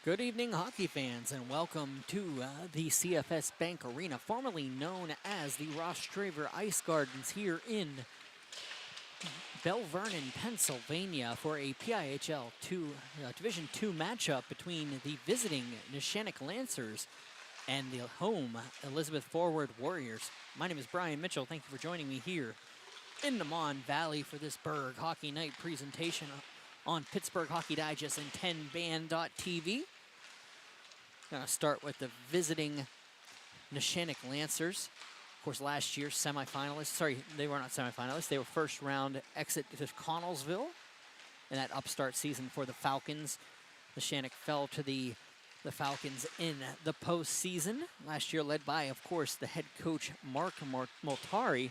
Good evening, hockey fans, and welcome to the CFS Bank Arena, formerly known as the Ross Traver Ice Gardens, here in Bell Vernon, Pennsylvania, for a PIHL Division II matchup between the visiting Neshannock Lancers and the home Elizabeth Forward Warriors. My name is Brian Mitchell. Thank you for joining me here in the Mon Valley for this Berg Hockey Night presentation on Pittsburgh Hockey Digest and 10band.tv. Gonna start with the visiting Neshannock Lancers. Of course, last year semifinalists. Sorry, they were not semifinalists. They were first round exit to Connellsville in that upstart season for the Falcons. Neshannock fell to the Falcons in the postseason last year, led by, of course, the head coach Mark Moltari.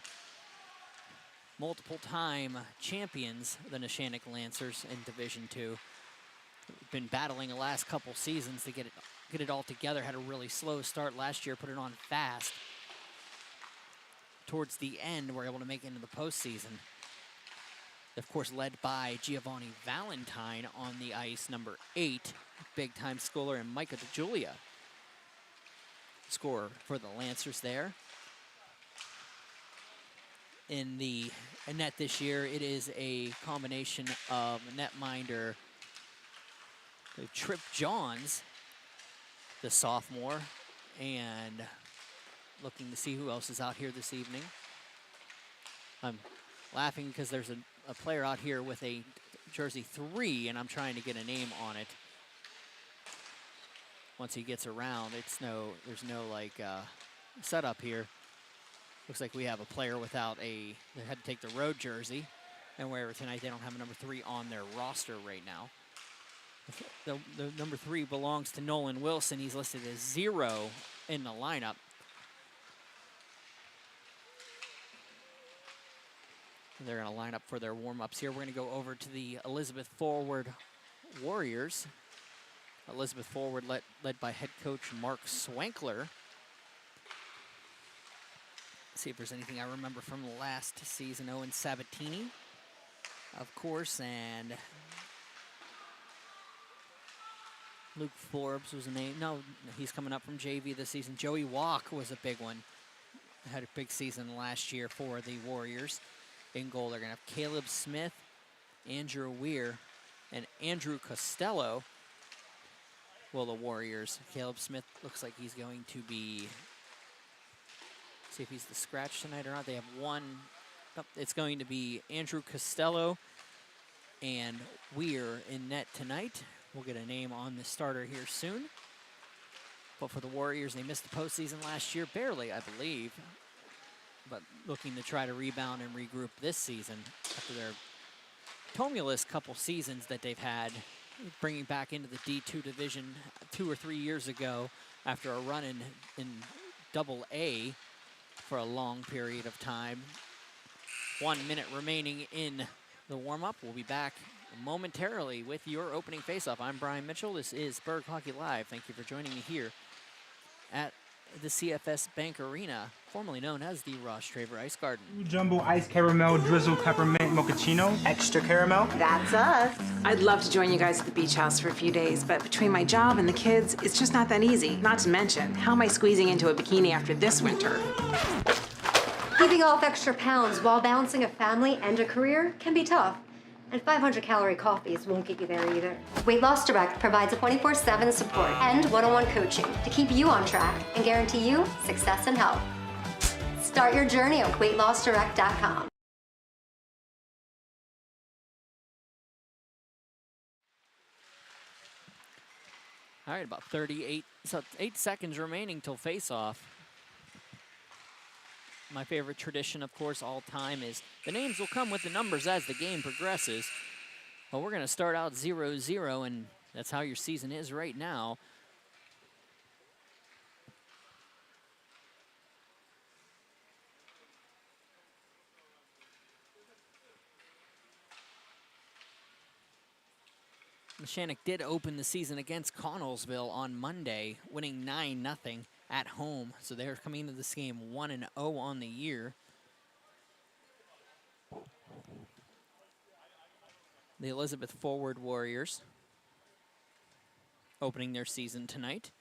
Multiple-time champions, the Neshannock Lancers in Division II. Been battling the last couple seasons to get it all together. Had a really slow start last year, put it on fast. Towards the end, we're able to make it into the postseason. Of course, led by Giovanni Valentine on the ice, number 8, big-time scorer, and Micah DeJulia, scorer for the Lancers there. In the net this year, it is a combination of netminder Trip Johns, the sophomore, and looking to see who else is out here this evening. I'm laughing because there's a player out here with a jersey 3, and I'm trying to get a name on it. Once he gets around, there's no setup here. Looks like we have a player without they had to take the road jersey, and wherever tonight they don't have a number 3 on their roster right now. The number 3 belongs to Nolan Wilson. He's listed as 0 in the lineup. They're going to line up for their warm-ups here. We're going to go over to the Elizabeth Forward Warriors. Elizabeth Forward led by head coach Mark Swankler. See if there's anything I remember from last season. Owen Sabatini, of course, and Luke Forbes was a name. No, he's coming up from JV this season. Joey Walk was a big one. Had a big season last year for the Warriors. In goal, they're going to have Caleb Smith, Andrew Weir, and Andrew Costello. Well, the Warriors. Caleb Smith looks like he's going to be... See if he's the scratch tonight or not. They have one. Oh, it's going to be Andrew Costello and Weir in net tonight. We'll get a name on the starter here soon. But for the Warriors, they missed the postseason last year, barely, I believe. But looking to try to rebound and regroup this season after their tumultuous couple seasons that they've had, bringing back into the D2 division 2 or 3 years ago after a run in Double A for a long period of time. 1 minute remaining in the warm-up. We'll be back momentarily with your opening face-off. I'm Brian Mitchell. This is Berg Hockey Live. Thank you for joining me here at the CFS Bank Arena, formerly known as the Ross Traver Ice Garden. Jumbo ice caramel drizzle peppermint mochaccino. Extra caramel. That's us. I'd love to join you guys at the beach house for a few days, but between my job and the kids, it's just not that easy. Not to mention, how am I squeezing into a bikini after this winter? Keeping off extra pounds while balancing a family and a career can be tough. And 500-calorie coffees won't get you there either. Weight Loss Direct provides a 24/7 support and one-on-one coaching to keep you on track and guarantee you success and health. Start your journey at weightlossdirect.com. All right, about 8 seconds remaining till face-off. My favorite tradition, of course, all time is the names will come with the numbers as the game progresses. But we're going to start out 0-0, and that's how your season is right now. Neshannock did open the season against Connellsville on Monday, winning 9-0 at home. So they're coming into this game 1-0 on the year. The Elizabeth Forward Warriors opening their season tonight.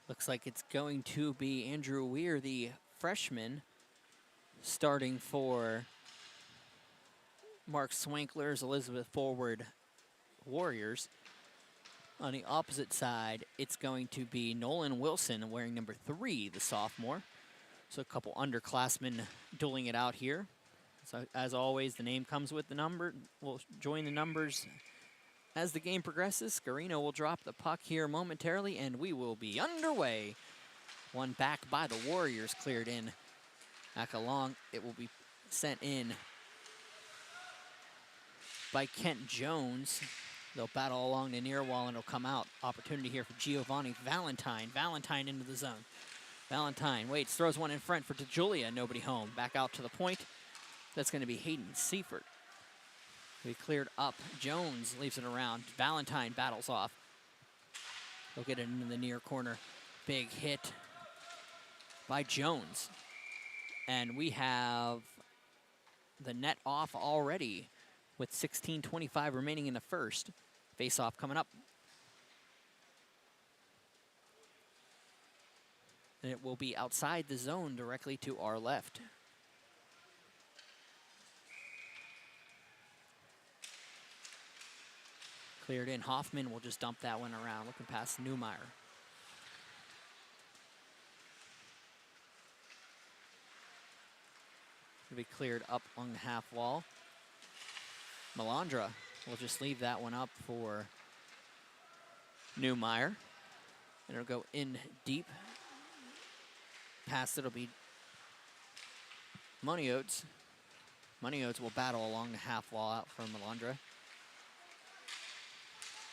Looks like it's going to be Andrew Weir, the freshman, starting for Mark Swankler's Elizabeth Forward Warriors. On the opposite side, it's going to be Nolan Wilson wearing number 3, the sophomore. So a couple underclassmen dueling it out here. So as always, the name comes with the number. We'll join the numbers as the game progresses. Scarino will drop the puck here momentarily, and we will be underway. One back by the Warriors, cleared in. Back along, it will be sent in by Kent Jones. They'll battle along the near wall, and it'll come out. Opportunity here for Giovanni Valentine. Valentine into the zone. Valentine waits, throws one in front for DeJulia. Nobody home. Back out to the point. That's going to be Hayden Seifert. We cleared up. Jones leaves it around. Valentine battles off. He'll get it into the near corner. Big hit by Jones. And we have the net off already with 16:25 remaining in the first. Face-off coming up. And it will be outside the zone directly to our left. Cleared in. Hoffman will just dump that one around, looking past Newmeyer. It'll be cleared up on the half wall. Melandra will just leave that one up for Newmeyer. And it'll go in deep. Past it'll be Moniotes. Moniotes will battle along the half wall out from Melandra.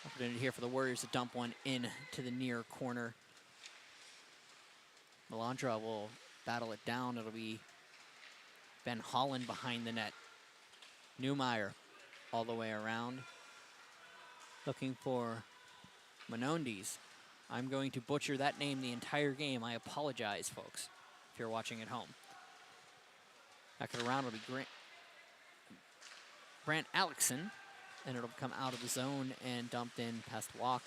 Opportunity here for the Warriors to dump one in to the near corner. Melandra will battle it down. It'll be Ben Holland behind the net. Newmeyer all the way around. Looking for Menondes. I'm going to butcher that name the entire game. I apologize, folks, if you're watching at home. Back it around will be Grant Alexson. And it'll come out of the zone and dumped in past Walk.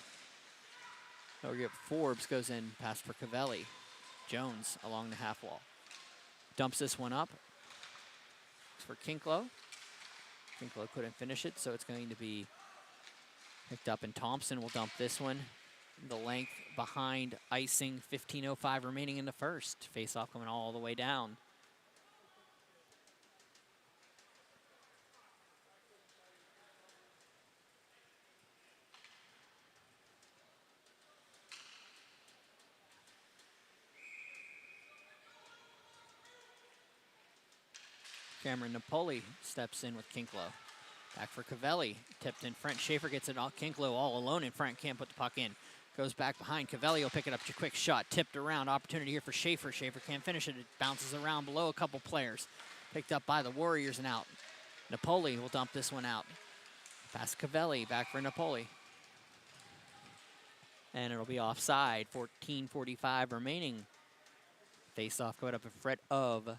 Over here, Forbes goes in past for Cavelli. Jones along the half wall. Dumps this one up. For Kinklo. Kinklo couldn't finish it, so it's going to be picked up, and Thompson will dump this one. The length behind icing, 15:05 remaining in the first. Face-off coming all the way down. Cameron Napoli steps in with Kinklo. Back for Cavelli. Tipped in front. Schaefer gets it all. Kinklo all alone in front. Can't put the puck in. Goes back behind. Cavelli will pick it up. Quick shot. Tipped around. Opportunity here for Schaefer. Schaefer can't finish it. It bounces around below a couple players. Picked up by the Warriors and out. Napoli will dump this one out. Past Cavelli. Back for Napoli. And it'll be offside. 14:45 remaining. Face-off going up in front of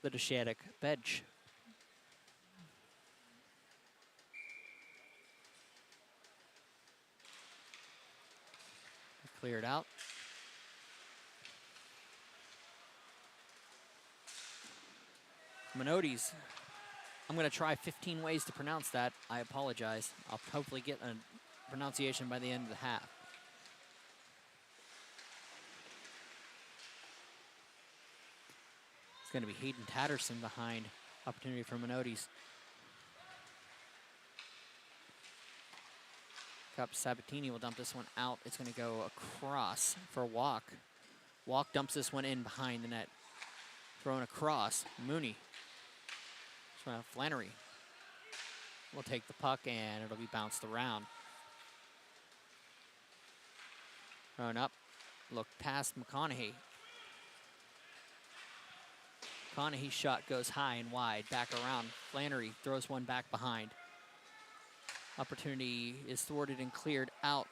the Neshannock bench. Cleared out. Menondes. I'm going to try 15 ways to pronounce that. I apologize. I'll hopefully get a pronunciation by the end of the half. It's going to be Hayden Tatterson behind. Opportunity for Menondes. Cup Sabatini will dump this one out. It's going to go across for Walk. Walk dumps this one in behind the net. Thrown across. Mooney Flannery will take the puck, and it'll be bounced around. Run up, look past McConaughey. McConaughey's shot goes high and wide, back around. Flannery throws one back behind. Opportunity is thwarted and cleared out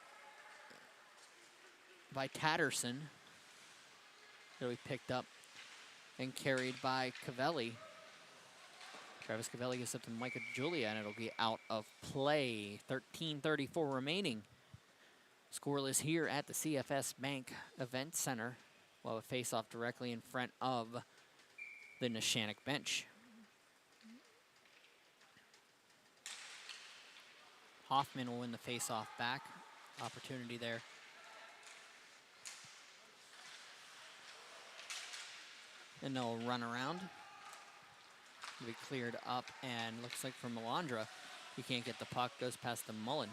by Tatterson. It'll be picked up and carried by Cavelli. Travis Cavelli gets up to Micah Julia, and it'll be out of play. 13:34 remaining. Scoreless here at the CFS Bank Event Center. We'll have a face-off directly in front of the Neshannock bench. Hoffman will win the face-off back. Opportunity there. And they'll run around. It'll be cleared up, and looks like for Melandra, he can't get the puck, goes past the Mullen.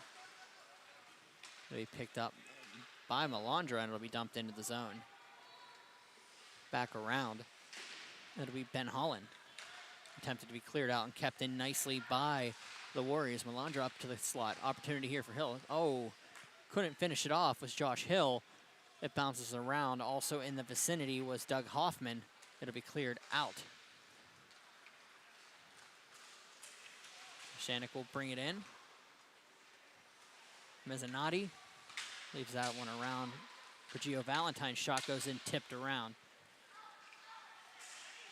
It'll be picked up by Melandra, and it'll be dumped into the zone. Back around. It'll be Ben Holland. Attempted to be cleared out and kept in nicely by the Warriors. Melandra up to the slot. Opportunity here for Hill. Oh, couldn't finish it off, was Josh Hill. It bounces around. Also in the vicinity was Doug Hoffman. It'll be cleared out. Neshannock will bring it in. Mezzanotte leaves that one around. Gio Valentine's shot goes in, tipped around.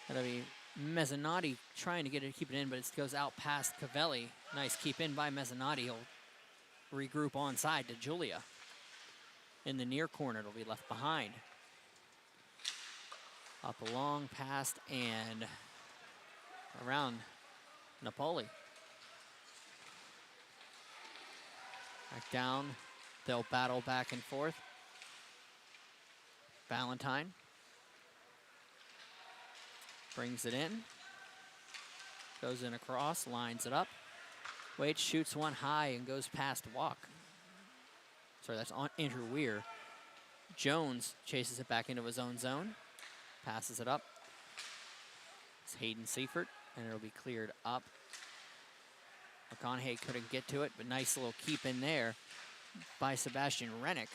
That'll be Mezzanotte trying to keep it in, but it goes out past Cavelli. Nice keep in by Mezzanotte. He'll regroup onside to Julia. In the near corner, it'll be left behind. Up along, past, and around Napoli. Back down. They'll battle back and forth. Valentine brings it in. Goes in across, lines it up. Waits, shoots one high, and goes past Walk. Sorry, that's on Andrew Weir. Jones chases it back into his own zone. Passes it up. It's Hayden Seifert, and it'll be cleared up. McConaughey couldn't get to it, but nice little keep in there by Sebastian Rennick.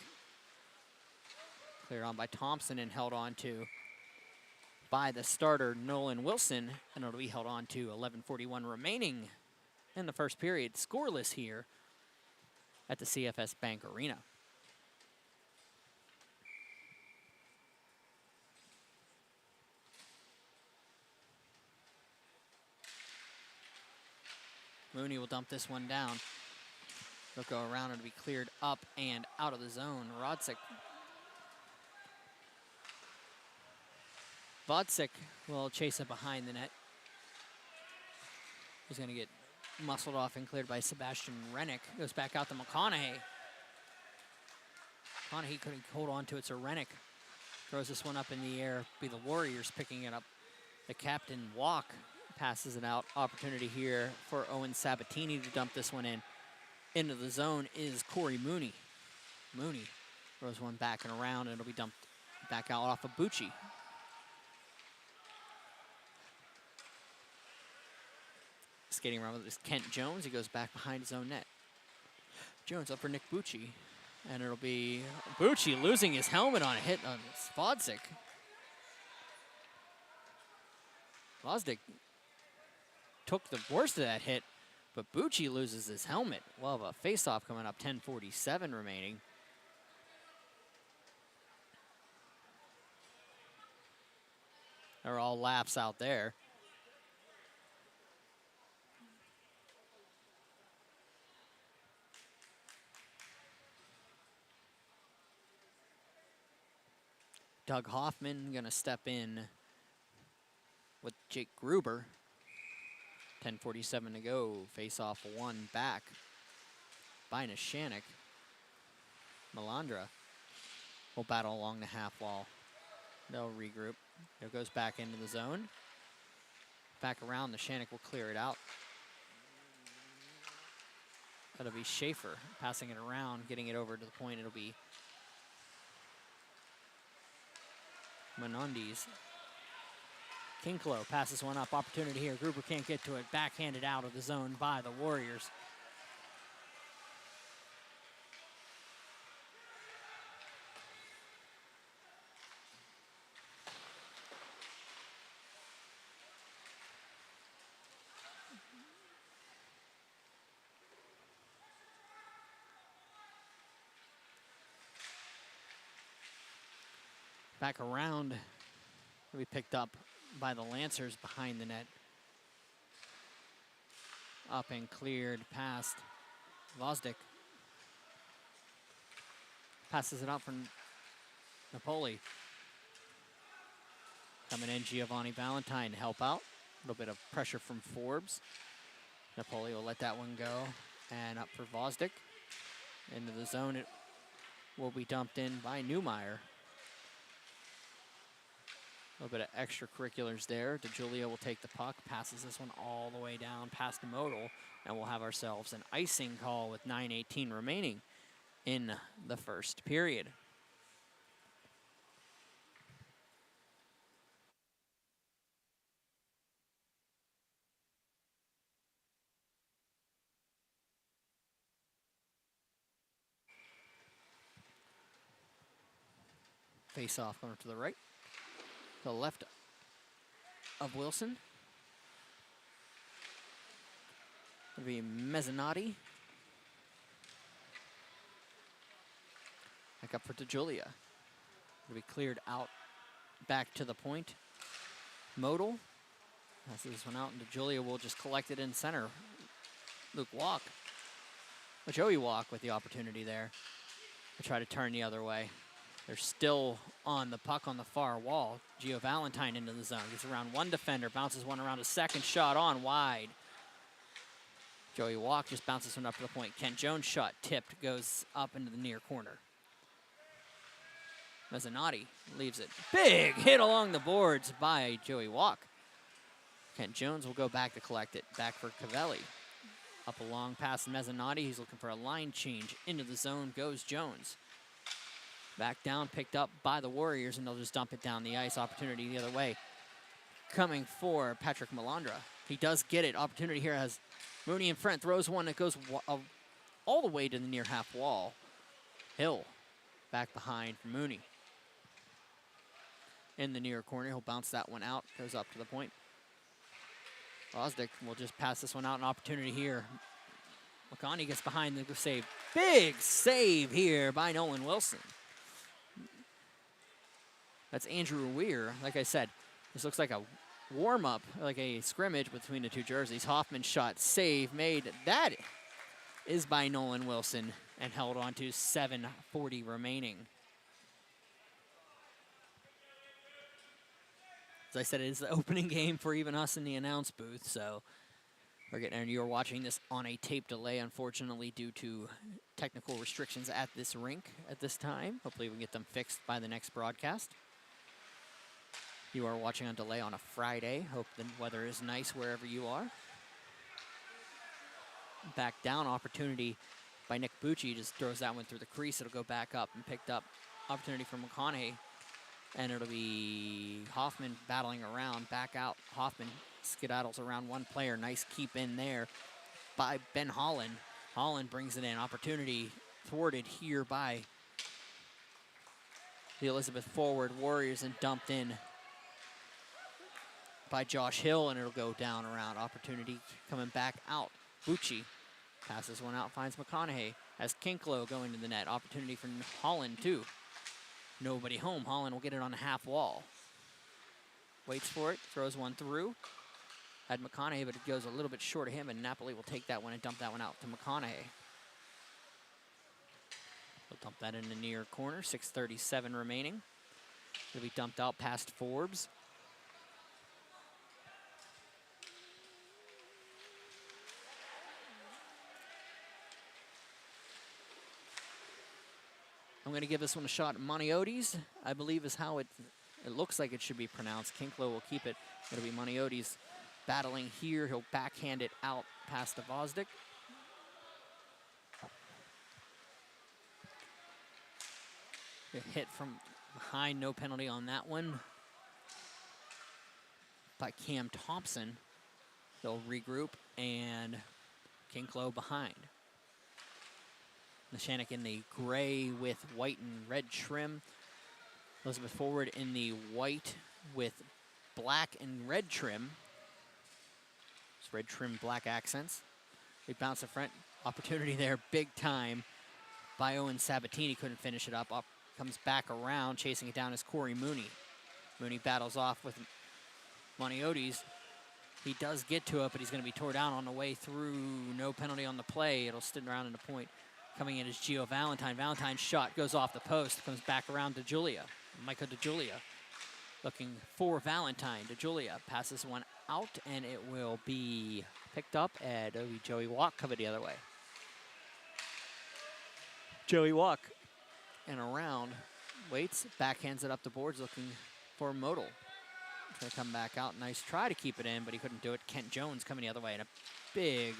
Cleared on by Thompson and held on to by the starter, Nolan Wilson, and it'll be held on to. 11:41 remaining in the first period. Scoreless here at the CFS Bank Arena. Mooney will dump this one down. They'll go around and be cleared up and out of the zone. Vodsick will chase it behind the net. He's going to get muscled off and cleared by Sebastian Rennick. Goes back out to McConaughey. McConaughey couldn't hold on to it, so Rennick throws this one up in the air. Be the Warriors picking it up. The captain, Walk, passes it out. Opportunity here for Owen Sabatini to dump this one in. Into the zone is Corey Mooney. Mooney throws one back and around, and it'll be dumped back out off of Bucci. Skating around with this Kent Jones. He goes back behind his own net. Jones up for Nick Bucci. And it'll be Bucci losing his helmet on a hit on Vodzik. Vozdik took the worst of that hit, but Bucci loses his helmet. We'll have a face-off coming up, 10:47 remaining. They're all laps out there. Doug Hoffman gonna step in with Jake Gruber. 10:47 to go. Face off one back by Neshannock. Melandra will battle along the half wall. They'll regroup. It goes back into the zone. Back around, Neshannock will clear it out. That'll be Schaefer passing it around, getting it over to the point. It'll be Menendez Kinklo passes one up. Opportunity here. Gruber can't get to it. Backhanded out of the zone by the Warriors. Back around. Will be picked up by the Lancers behind the net. Up and cleared past Vosdick. Passes it out from Napoli. Coming in, Giovanni Valentine to help out. A little bit of pressure from Forbes. Napoli will let that one go. And up for Vosdick. Into the zone, it will be dumped in by Newmeyer. A little bit of extracurriculars there. DeJulia will take the puck, passes this one all the way down past the modal, and we'll have ourselves an icing call with 9:18 remaining in the first period. Face off going to the right. To the left of Wilson. It'll be Mezzanotti. Back up for DeJulia. It'll be cleared out back to the point. Modal. Passes this one out, and DeJulia will just collect it in center. Luke Walk. Or Joey Walk with the opportunity there. To try to turn the other way. They're still on the puck on the far wall. Gio Valentine into the zone. Gets around one defender, bounces one around a second shot on wide. Joey Walk just bounces one up to the point. Kent Jones shot tipped, goes up into the near corner. Mezzanotti leaves it. Big hit along the boards by Joey Walk. Kent Jones will go back to collect it. Back for Cavelli. Up a long pass to Mezzanotti. He's looking for a line change. Into the zone goes Jones. Back down, picked up by the Warriors, and they'll just dump it down the ice. Opportunity the other way. Coming for Patrick Melandra. He does get it. Opportunity here has Mooney in front. Throws one that goes all the way to the near half wall. Hill back behind for Mooney. In the near corner, he'll bounce that one out. Goes up to the point. Vosdick will just pass this one out. An opportunity here. McConney gets behind the save. Big save here by Nolan Wilson. That's Andrew Weir. Like I said, this looks like a warm-up, like a scrimmage between the two jerseys. Hoffman shot, save made. That is by Nolan Wilson and held on to 7:40 remaining. As I said, it is the opening game for even us in the announce booth, so we're getting, and you're watching this on a tape delay, unfortunately, due to technical restrictions at this rink at this time. Hopefully we can get them fixed by the next broadcast. You are watching on delay on a Friday. Hope the weather is nice wherever you are. Back down opportunity by Nick Bucci. Just throws that one through the crease. It'll go back up and picked up. Opportunity for McConaughey. And it'll be Hoffman battling around. Back out. Hoffman skedaddles around one player. Nice keep in there by Ben Holland. Holland brings it in. Opportunity thwarted here by the Elizabeth forward Warriors and dumped in by Josh Hill, and it'll go down around. Opportunity coming back out. Bucci passes one out, finds McConaughey. Has Kinklo going to the net. Opportunity for Holland, too. Nobody home. Holland will get it on the half wall. Waits for it, throws one through. Had McConaughey, but it goes a little bit short of him, and Napoli will take that one and dump that one out to McConaughey. He'll dump that in the near corner. 6:37 remaining. It'll be dumped out past Forbes. I'm going to give this one a shot. Moniotis, I believe, is how it looks like it should be pronounced. Kinklo will keep it. It'll be Moniotis battling here. He'll backhand it out past the Vosdick. A hit from behind, no penalty on that one. by Cam Thompson. They'll regroup, and Kinklow behind. Neshannock in the gray with white and red trim. Elizabeth forward in the white with black and red trim. It's red trim, black accents. They bounce in front. Opportunity there, big time by Owen Sabatini. Couldn't finish it up. Up comes back around, chasing it down is Corey Mooney. Mooney battles off with Moniotis. He does get to it, but he's going to be tore down on the way through. No penalty on the play. It'll stand around in the point. Coming in is Gio Valentine. Valentine's shot goes off the post, comes back around to Julia. Micah DeJulia looking for Valentine. DeJulia passes one out, and it will be picked up, and it'll be Joey Walk coming the other way. Joey Walk and around, waits, backhands it up the boards, looking for Modal. He's going to come back out. Nice try to keep it in, but he couldn't do it. Kent Jones coming the other way, and a big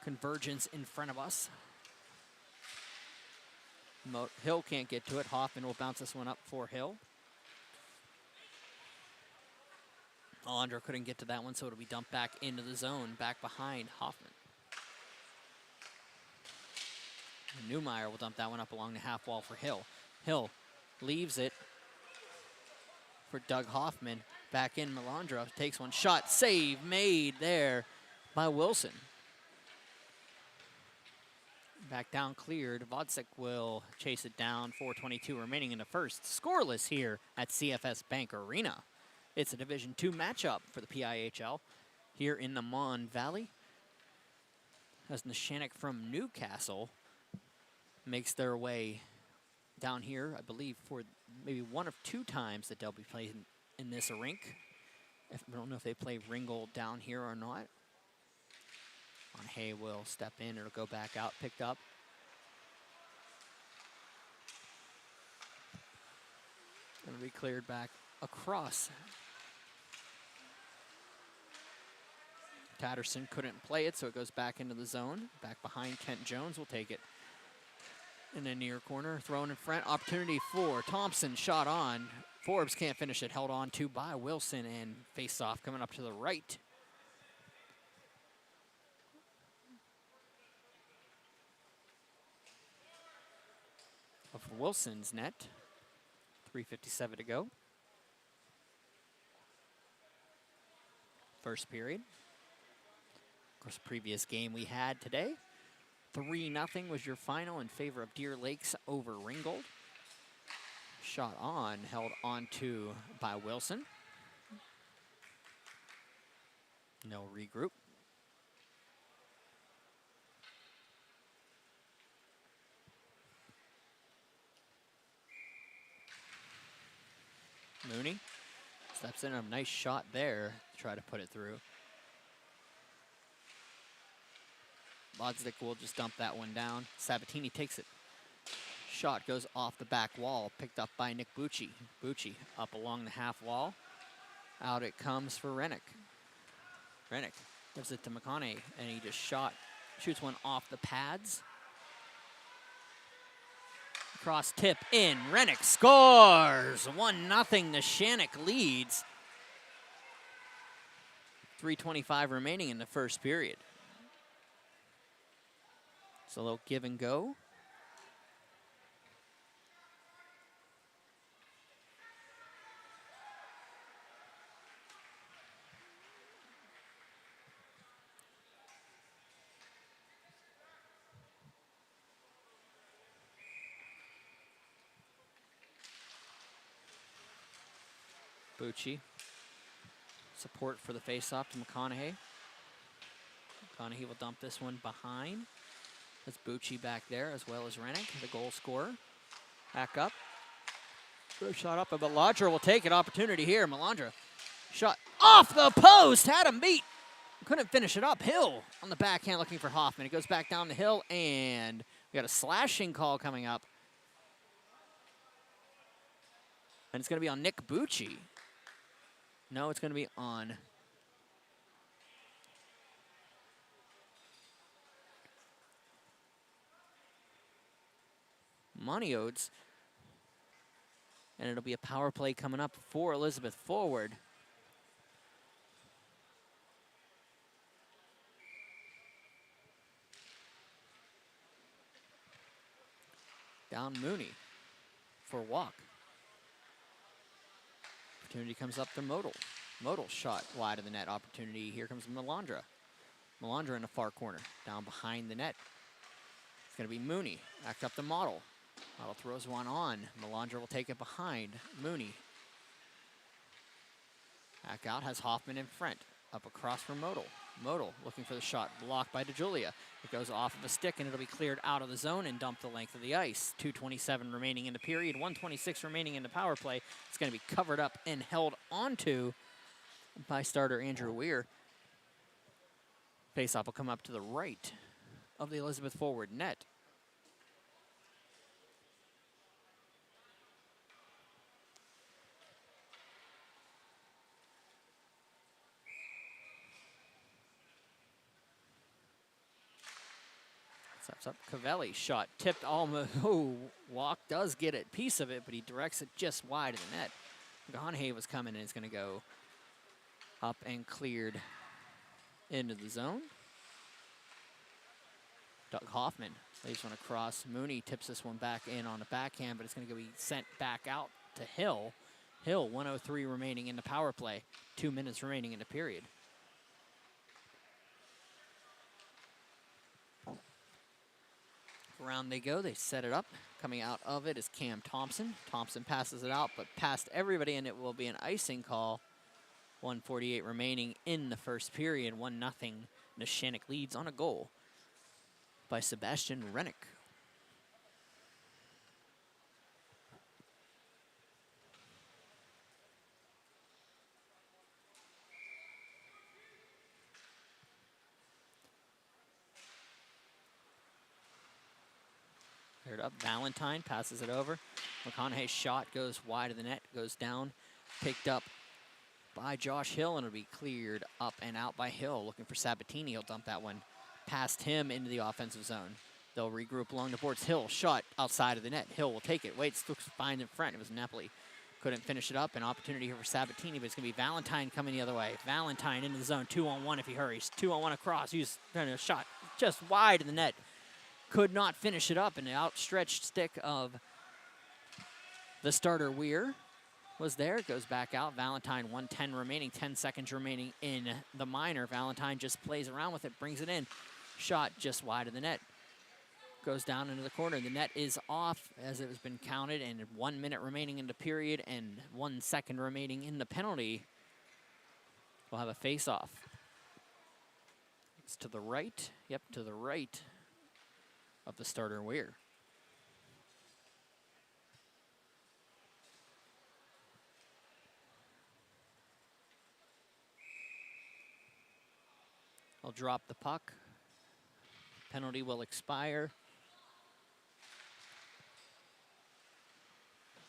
convergence in front of us. Hill can't get to it. Hoffman will bounce this one up for Hill. Alondra couldn't get to that one, so it'll be dumped back into the zone, back behind Hoffman. Newmeyer will dump that one up along the half wall for Hill. Hill leaves it for Doug Hoffman. Back in, Melandra takes one shot. Save made there by Wilson. Back down, cleared. Vodcik will chase it down. 4:22 remaining in the first. Scoreless here at CFS Bank Arena. It's a Division II matchup for the PIHL here in the Mon Valley. As Neshannock from Newcastle makes their way down here, I believe, for maybe one of two times that they'll be playing in this rink. I don't know if they play Ringgold down here or not. Hay will step in. It'll go back out, picked up. It'll be cleared back across. Tatterson couldn't play it, so it goes back into the zone. Back behind Kent Jones will take it in the near corner. Thrown in front. Opportunity for Thompson. Shot on. Forbes can't finish it. Held on to by Wilson, and face off coming up to the right. Of Wilson's net. 3:57 to go. First period. Of course, the previous game we had today, 3-0 was your final in favor of Deer Lakes over Ringgold. Shot on, held on to by Wilson. No regroup. Mooney steps in, a nice shot there to try to put it through. Lodzdik will just dump that one down. Sabatini takes it. Shot goes off the back wall, picked up by Nick Bucci. Bucci up along the half wall. Out it comes for Rennick. Rennick gives it to McConaughey, and he just shoots one off the pads. Cross tip in. Rennick scores. 1-0. Neshannock leads. 3:25 remaining in the first period. It's a little give and go. Bucci. Support for the face-off to McConaughey. McConaughey will dump this one behind. That's Bucci back there, as well as Rennick, the goal scorer. Back up. Good shot up, but Melandra will take it. Opportunity here. Melandra shot off the post. Had him beat. Couldn't finish it up. Hill on the backhand looking for Hoffman. It goes back down the hill, and we got a slashing call coming up. And it's going to be on Nick Bucci. No, it's going to be on Moniodes. And it'll be a power play coming up for Elizabeth forward. Down Mooney for walk. Opportunity comes up to Modal. Modal shot wide of the net. Opportunity. Here comes Melandra. Melandra in the far corner. Down behind the net. It's going to be Mooney. Back up to Model. Model throws one on. Melandra will take it behind Mooney. Back out, has Hoffman in front. Up across for Modal. Modal looking for the shot, blocked by DeJulia. It goes off of a stick and it'll be cleared out of the zone and dumped the length of the ice. 2:27 remaining in the period, 1:26 remaining in the power play. It's going to be covered up and held onto by starter Andrew Weir. Faceoff will come up to the right of the Elizabeth forward net. Steps up, Cavelli shot, tipped almost, Walk does get a piece of it, but he directs it just wide of the net. McConaughey was coming and it's gonna go up and cleared into the zone. Doug Hoffman leaves one across. Mooney tips this one back in on the backhand, but it's gonna be sent back out to Hill. Hill, 1:03 remaining in the power play, 2 minutes remaining in the period. Around they go, they set it up. Coming out of it is Cam Thompson. Thompson passes it out, but past everybody, and it will be an icing call. 1:48 remaining in the first period. 1-0. Neshannock leads on a goal by Sebastian Rennick. Cleared up, Valentine passes it over. McConaughey's shot goes wide of the net, goes down, picked up by Josh Hill, and it'll be cleared up and out by Hill. Looking for Sabatini, he'll dump that one past him into the offensive zone. They'll regroup along the boards. Hill shot outside of the net. Hill will take it, waits, looks fine in front. It was Napoli. Couldn't finish it up. An opportunity here for Sabatini, but it's gonna be Valentine coming the other way. Valentine into the zone, 2-on-1 if he hurries. 2-on-1 across, he's trying to shot just wide of the net. Could not finish it up, and the outstretched stick of the starter Weir was there. It goes back out. Valentine, 1:10 remaining, 10 seconds remaining in the minor. Valentine just plays around with it, brings it in. Shot just wide of the net. Goes down into the corner. The net is off as it has been counted, and 1 minute remaining in the period and 1 second remaining in the penalty. We'll have a face-off. It's to the right. Yep, to the right of the starter Weir. I'll drop the puck. Penalty will expire.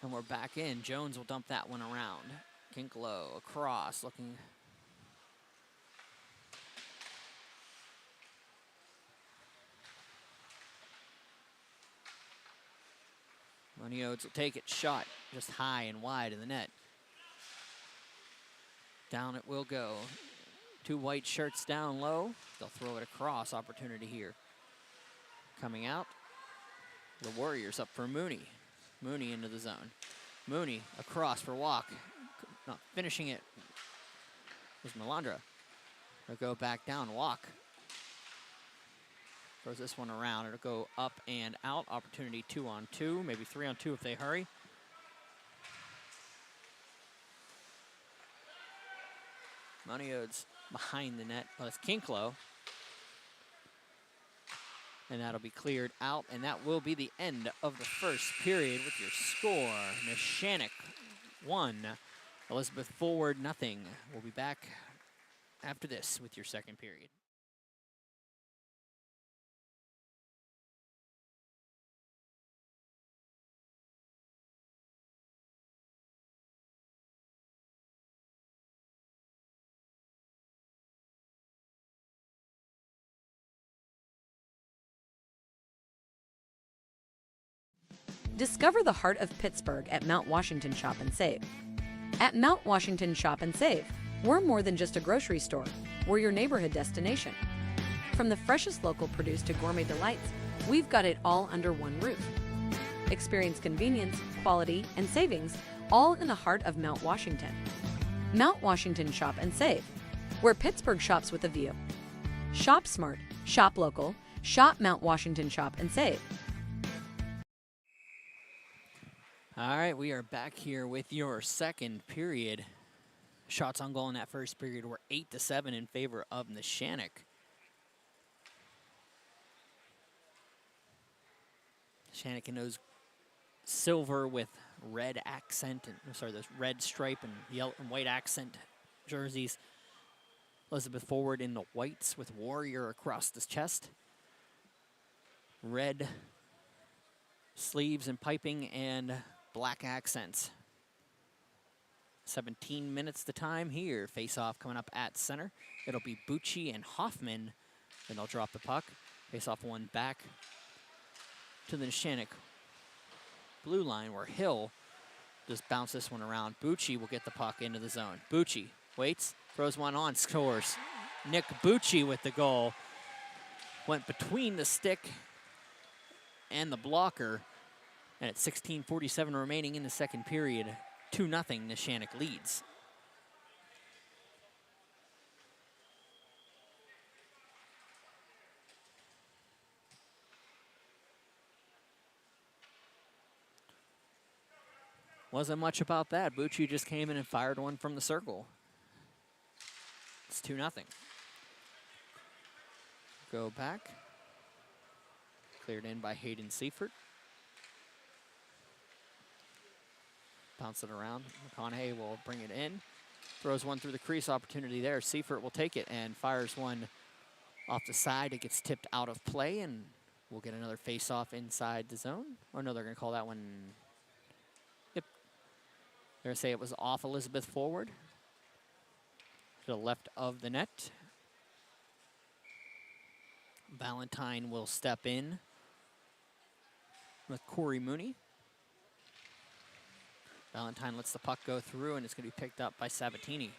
And we're back in. Jones will dump that one around. Kinklow across, looking. Moniodes will take it, shot just high and wide in the net. Down it will go. Two white shirts down low. They'll throw it across. Opportunity here. Coming out. The Warriors up for Mooney. Mooney into the zone. Mooney across for Walk. Not finishing it was Melandra. They'll go back down. Walk. Throws this one around. It'll go up and out. Opportunity 2-on-2, maybe 3-on-2 if they hurry. Moniodes behind the net. Well, it's Kinklow. And that'll be cleared out, and that will be the end of the first period with your score. Neshannock 1, Elizabeth forward 0. We'll be back after this with your second period. Discover the heart of Pittsburgh at Mount Washington Shop and Save. At Mount Washington Shop and Save, we're more than just a grocery store. We're your neighborhood destination. From the freshest local produce to gourmet delights, we've got it all under one roof. Experience convenience, quality, and savings, all in the heart of Mount Washington. Mount Washington Shop and Save, where Pittsburgh shops with a view. Shop smart, shop local, shop Mount Washington Shop and Save. All right, we are back here with your second period. Shots on goal in that first period were 8-7 in favor of Neshannock. Neshannock in those silver with red accent, and sorry, those red stripe and yellow and white accent jerseys. Elizabeth forward in the whites with Warrior across the chest. Red sleeves and piping and black accents. 17 minutes the time here. Face-off coming up at center. It'll be Bucci and Hoffman. Then they'll drop the puck. Face-off one back to the Neshannock blue line where Hill just bounce this one around. Bucci will get the puck into the zone. Bucci waits, throws one on, scores. Nick Bucci with the goal. Went between the stick and the blocker. And at 16:47 remaining in the second period, 2-0 Neshannock leads. Wasn't much about that. Bucci just came in and fired one from the circle. It's 2-0. Go back. Cleared in by Hayden Seifert. Bounce it around. McConaughey will bring it in. Throws one through the crease. Opportunity there. Seifert will take it and fires one off the side. It gets tipped out of play, and we'll get another face-off inside the zone. Or no, they're going to call that one. Yep. They're going to say it was off Elizabeth forward. To the left of the net. Valentine will step in with Corey Mooney. Valentine lets the puck go through, and it's going to be picked up by Sabatini.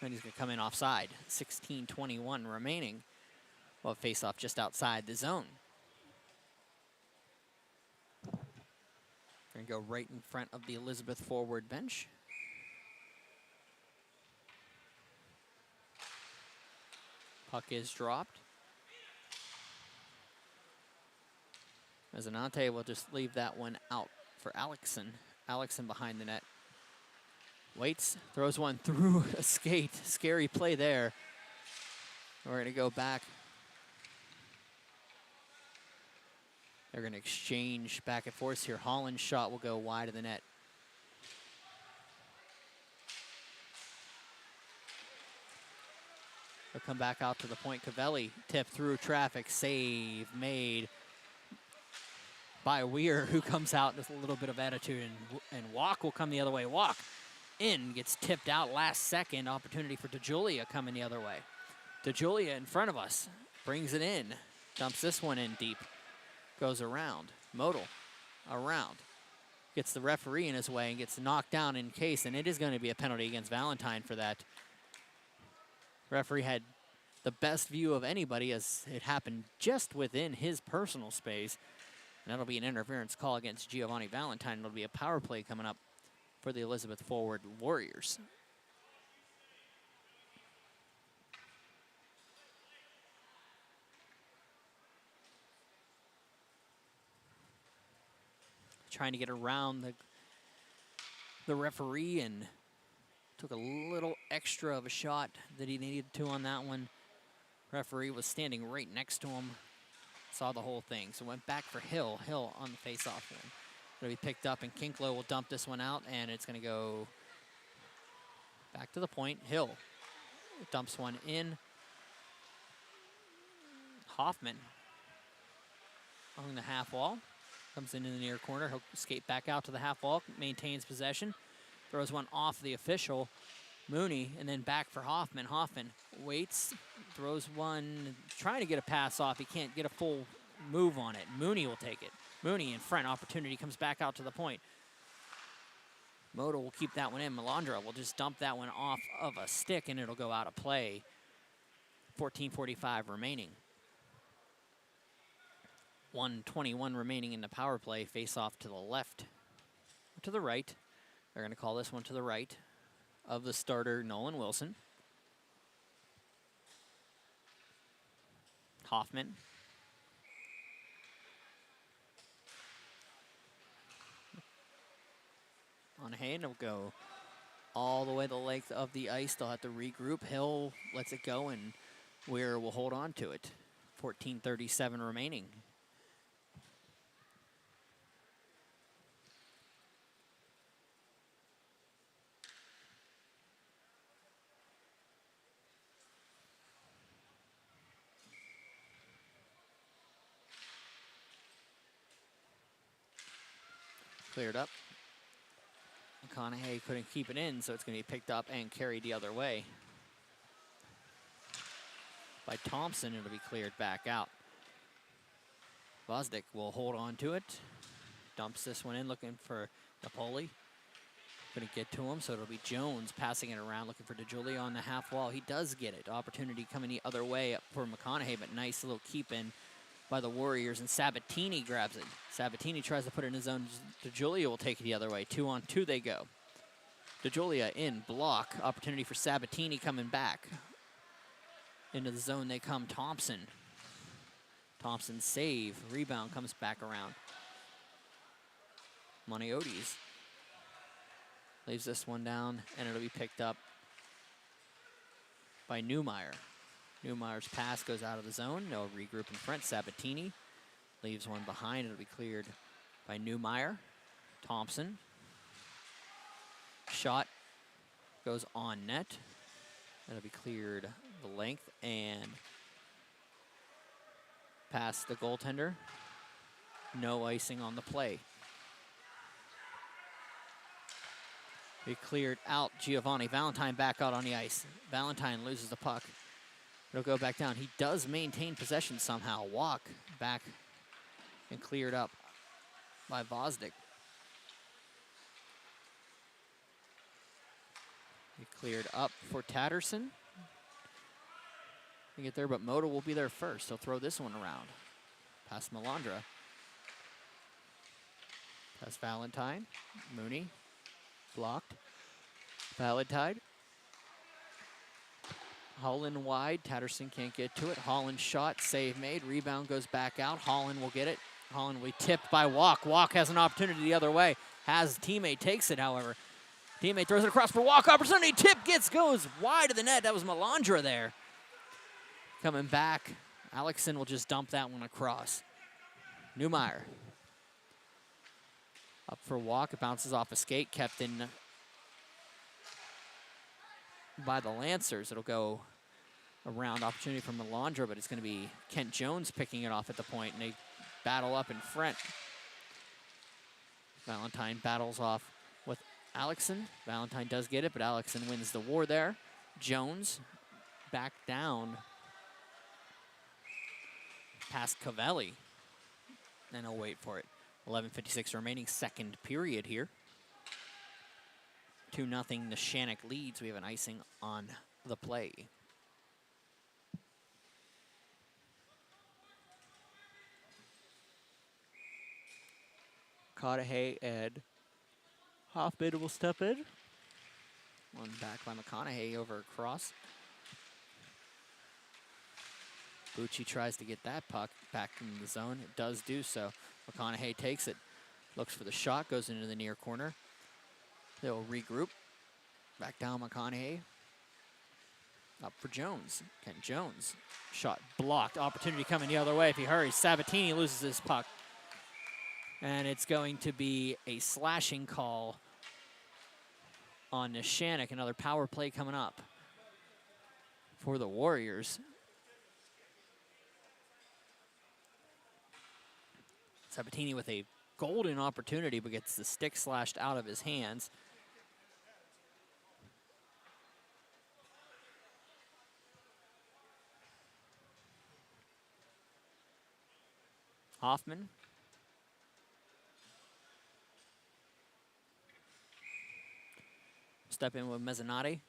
And he's going to come in offside. 16:21 remaining. Well, face-off just outside the zone. Going to go right in front of the Elizabeth forward bench. Puck is dropped. Mezzanante will just leave that one out for Alexson. Alexson behind the net. Waits, throws one through a skate. Scary play there. We're going to go back. They're going to exchange back and forth here. Holland's shot will go wide of the net. They'll come back out to the point. Cavelli tip through traffic. Save made by Weir, who comes out with a little bit of attitude, and Walk will come the other way. Walk in, gets tipped out last second. Opportunity for DeJulia coming the other way. DeJulia in front of us, brings it in, dumps this one in deep, goes around. Modal around, gets the referee in his way and gets knocked down in case, and it is going to be a penalty against Valentine for that. Referee had the best view of anybody as it happened just within his personal space. And that'll be an interference call against Giovanni Valentine. It'll be a power play coming up for the Elizabeth forward Warriors. Trying to get around the referee, and took a little extra of a shot that he needed to on that one. Referee was standing right next to him. Saw the whole thing, so went back for Hill. Hill on the face-off one. It'll be picked up, and Kinklow will dump this one out, and it's going to go back to the point. Hill dumps one in. Hoffman along the half wall. Comes in the near corner. He'll skate back out to the half wall, maintains possession. Throws one off the official, Mooney, and then back for Hoffman. Hoffman waits, throws one, trying to get a pass off. He can't get a full move on it. Mooney will take it. Mooney in front, opportunity, comes back out to the point. Moto will keep that one in. Melandra will just dump that one off of a stick, and it'll go out of play. 14:45 remaining. 1:21 remaining in the power play. Face off to the left, or to the right. They're going to call this one to the right of the starter, Nolan Wilson. Hoffman. On Hay, and it'll go all the way the length of the ice. They'll have to regroup. Hill lets it go, and Weir will hold on to it. 14:37 remaining. Cleared up. McConaughey couldn't keep it in, so it's going to be picked up and carried the other way. By Thompson, it'll be cleared back out. Vosdick will hold on to it. Dumps this one in, looking for Napoli. Couldn't get to him, so it'll be Jones passing it around, looking for DeGiulio on the half wall. He does get it. Opportunity coming the other way for McConaughey, but nice little keep in by the Warriors, and Sabatini grabs it. Sabatini tries to put it in his own. DeGiulio will take it the other way. 2-on-2 they go. DeGiulio in, block. Opportunity for Sabatini coming back. Into the zone they come. Thompson. Thompson save. Rebound comes back around. Moniotis leaves this one down, and it'll be picked up by Newmeyer. Newmeyer's pass goes out of the zone. No regroup in front. Sabatini leaves one behind. It'll be cleared by Newmeyer. Thompson. Shot goes on net. That'll be cleared the length and past the goaltender. No icing on the play. Be cleared out. Giovanni Valentine back out on the ice. Valentine loses the puck. It'll go back down. He does maintain possession somehow. Walk back and cleared up by Vosdick. He cleared up for Tatterson. He get there, but Moto will be there first. He'll throw this one around. Past Melandra. Past Valentine. Mooney. Blocked. Valentine. Holland wide. Tatterson can't get to it. Holland shot. Save made. Rebound goes back out. Holland will get it. Holland will be tipped by Walk. Walk has an opportunity the other way. Has teammate takes it, however. Teammate throws it across for Walk. Opportunity. Tip goes wide of the net. That was Melandra there. Coming back. Alexson will just dump that one across. Newmeyer. Up for Walk. It bounces off a skate. Kept in by the Lancers. It'll go around. Opportunity for Melandra, but it's going to be Kent Jones picking it off at the point, and they battle up in front. Valentine battles off with Alexson. Valentine does get it, but Alexson wins the war there. Jones back down past Cavelli, and he'll wait for it. 11:56 remaining, second period here. 2-0 Neshannock leads. We have an icing on the play. McConaughey and Hoffman will step in. One back by McConaughey over across. Bucci tries to get that puck back in the zone. It does do so. McConaughey takes it. Looks for the shot. Goes into the near corner. They'll regroup. Back down McConaughey. Up for Jones. Kent Jones. Shot blocked. Opportunity coming the other way if he hurries. Sabatini loses his puck. And it's going to be a slashing call on Neshannock. Another power play coming up for the Warriors. Sabatini with a golden opportunity, but gets the stick slashed out of his hands. Hoffman. Step in with Mezzanotte.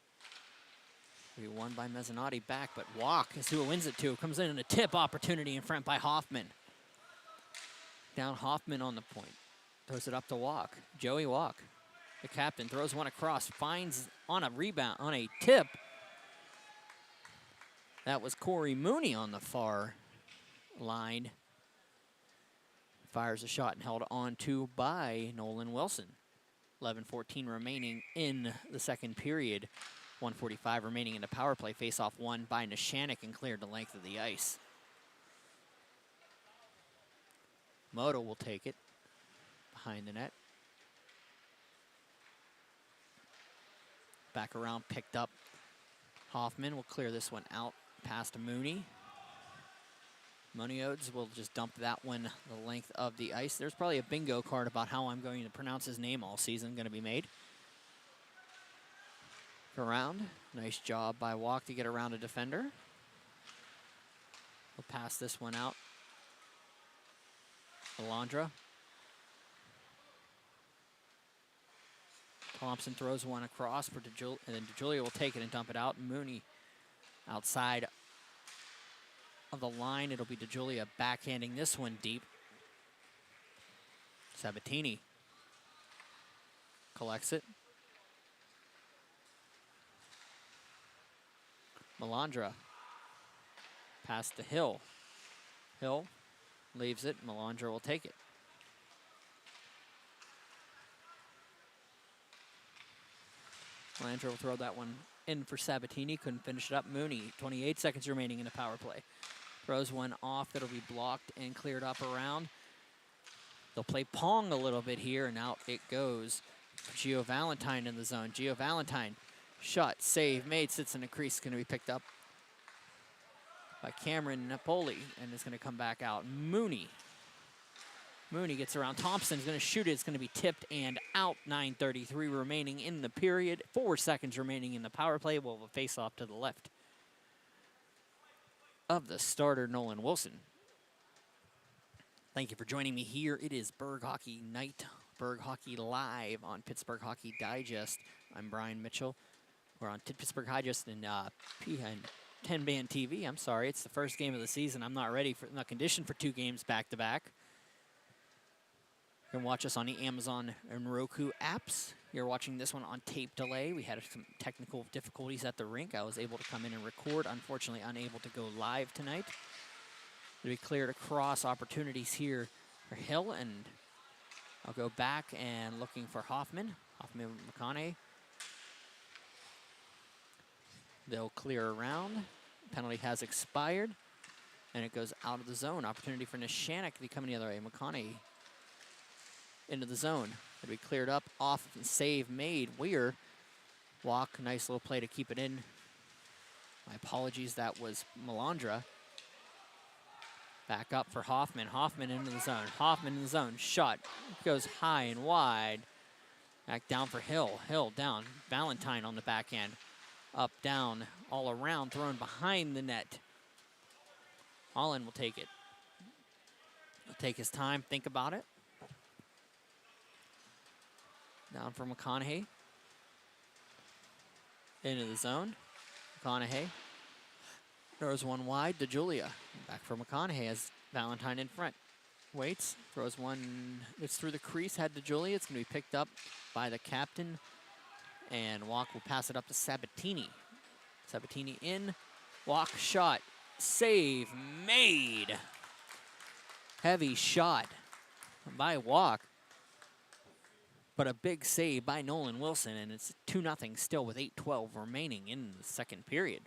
Be won by Mezzanotte back, but Walk is who it wins it to. Comes in a tip opportunity in front by Hoffman. down Hoffman on the point. Throws it up to Walk. Joey Walk, the captain, throws one across, finds on a rebound, on a tip. That was Corey Mooney on the far line. Fires a shot and held on to by Nolan Wilson. 11:14 remaining in the second period. 1:45 remaining in the power play. Face-off won by Neshannock and cleared the length of the ice. Moto will take it behind the net. Back around, picked up. Hoffman will clear this one out past Mooney. Moniodes will just dump that one the length of the ice. There's probably a bingo card about how I'm going to pronounce his name all season going to be made. Around. Nice job by Walk to get around a defender. We'll pass this one out. Alondra. Thompson throws one across for DeJulia, and then DeJulia will take it and dump it out. Mooney outside of the line. It'll be DeJulia backhanding this one deep. Sabatini collects it. Melandra past to Hill. Hill leaves it. Melandra will take it. Melandra will throw that one in for Sabatini. Couldn't finish it up. Mooney, 28 seconds remaining in the power play. Throws one off that'll be blocked and cleared up around. They'll play Pong a little bit here, and out it goes. Gio Valentine in the zone. Gio Valentine, shot, save, made, sits in the crease. Going to be picked up by Cameron Napoli, and it's going to come back out. Mooney gets around. Thompson's going to shoot it. It's going to be tipped and out. 9:33 remaining in the period. 4 seconds remaining in the power play. We'll have a face-off to the left of the starter, Nolan Wilson. Thank you for joining me here. It is Berg Hockey Night. Berg Hockey Live on Pittsburgh Hockey Digest. I'm Brian Mitchell. We're on Pittsburgh Digest and 10-band TV. I'm sorry, it's the first game of the season. I'm not ready for, not conditioned for 2 games back-to-back. You can watch us on the Amazon and Roku apps. You're watching this one on tape delay. We had some technical difficulties at the rink. I was able to come in and record. Unfortunately, unable to go live tonight. We cleared across opportunities here for Hill, and I'll go back and looking for Hoffman. Hoffman McConaughey. They'll clear around. Penalty has expired, and it goes out of the zone. Opportunity for Neshannock to be coming the other way. McConaughey into the zone. It'll be cleared up, off, and save made. Weir. Walk, nice little play to keep it in. My apologies, that was Melandra. Back up for Hoffman. Hoffman into the zone. Hoffman in the zone. Shot. Goes high and wide. Back down for Hill. Hill down. Valentine on the backhand. Up, down, all around. Thrown behind the net. Holland will take it. He'll take his time. Think about it. Down for McConaughey. Into the zone. McConaughey. Throws one wide to Julia. Back for McConaughey as Valentine in front. Waits. Throws one that's through the crease. Had to Julia. It's going to be picked up by the captain. And Walk will pass it up to Sabatini. Sabatini in. Walk shot. Save made. Heavy shot by Walk. But a big save by Nolan Wilson, and it's 2-0 still with 8:12 remaining in the second period.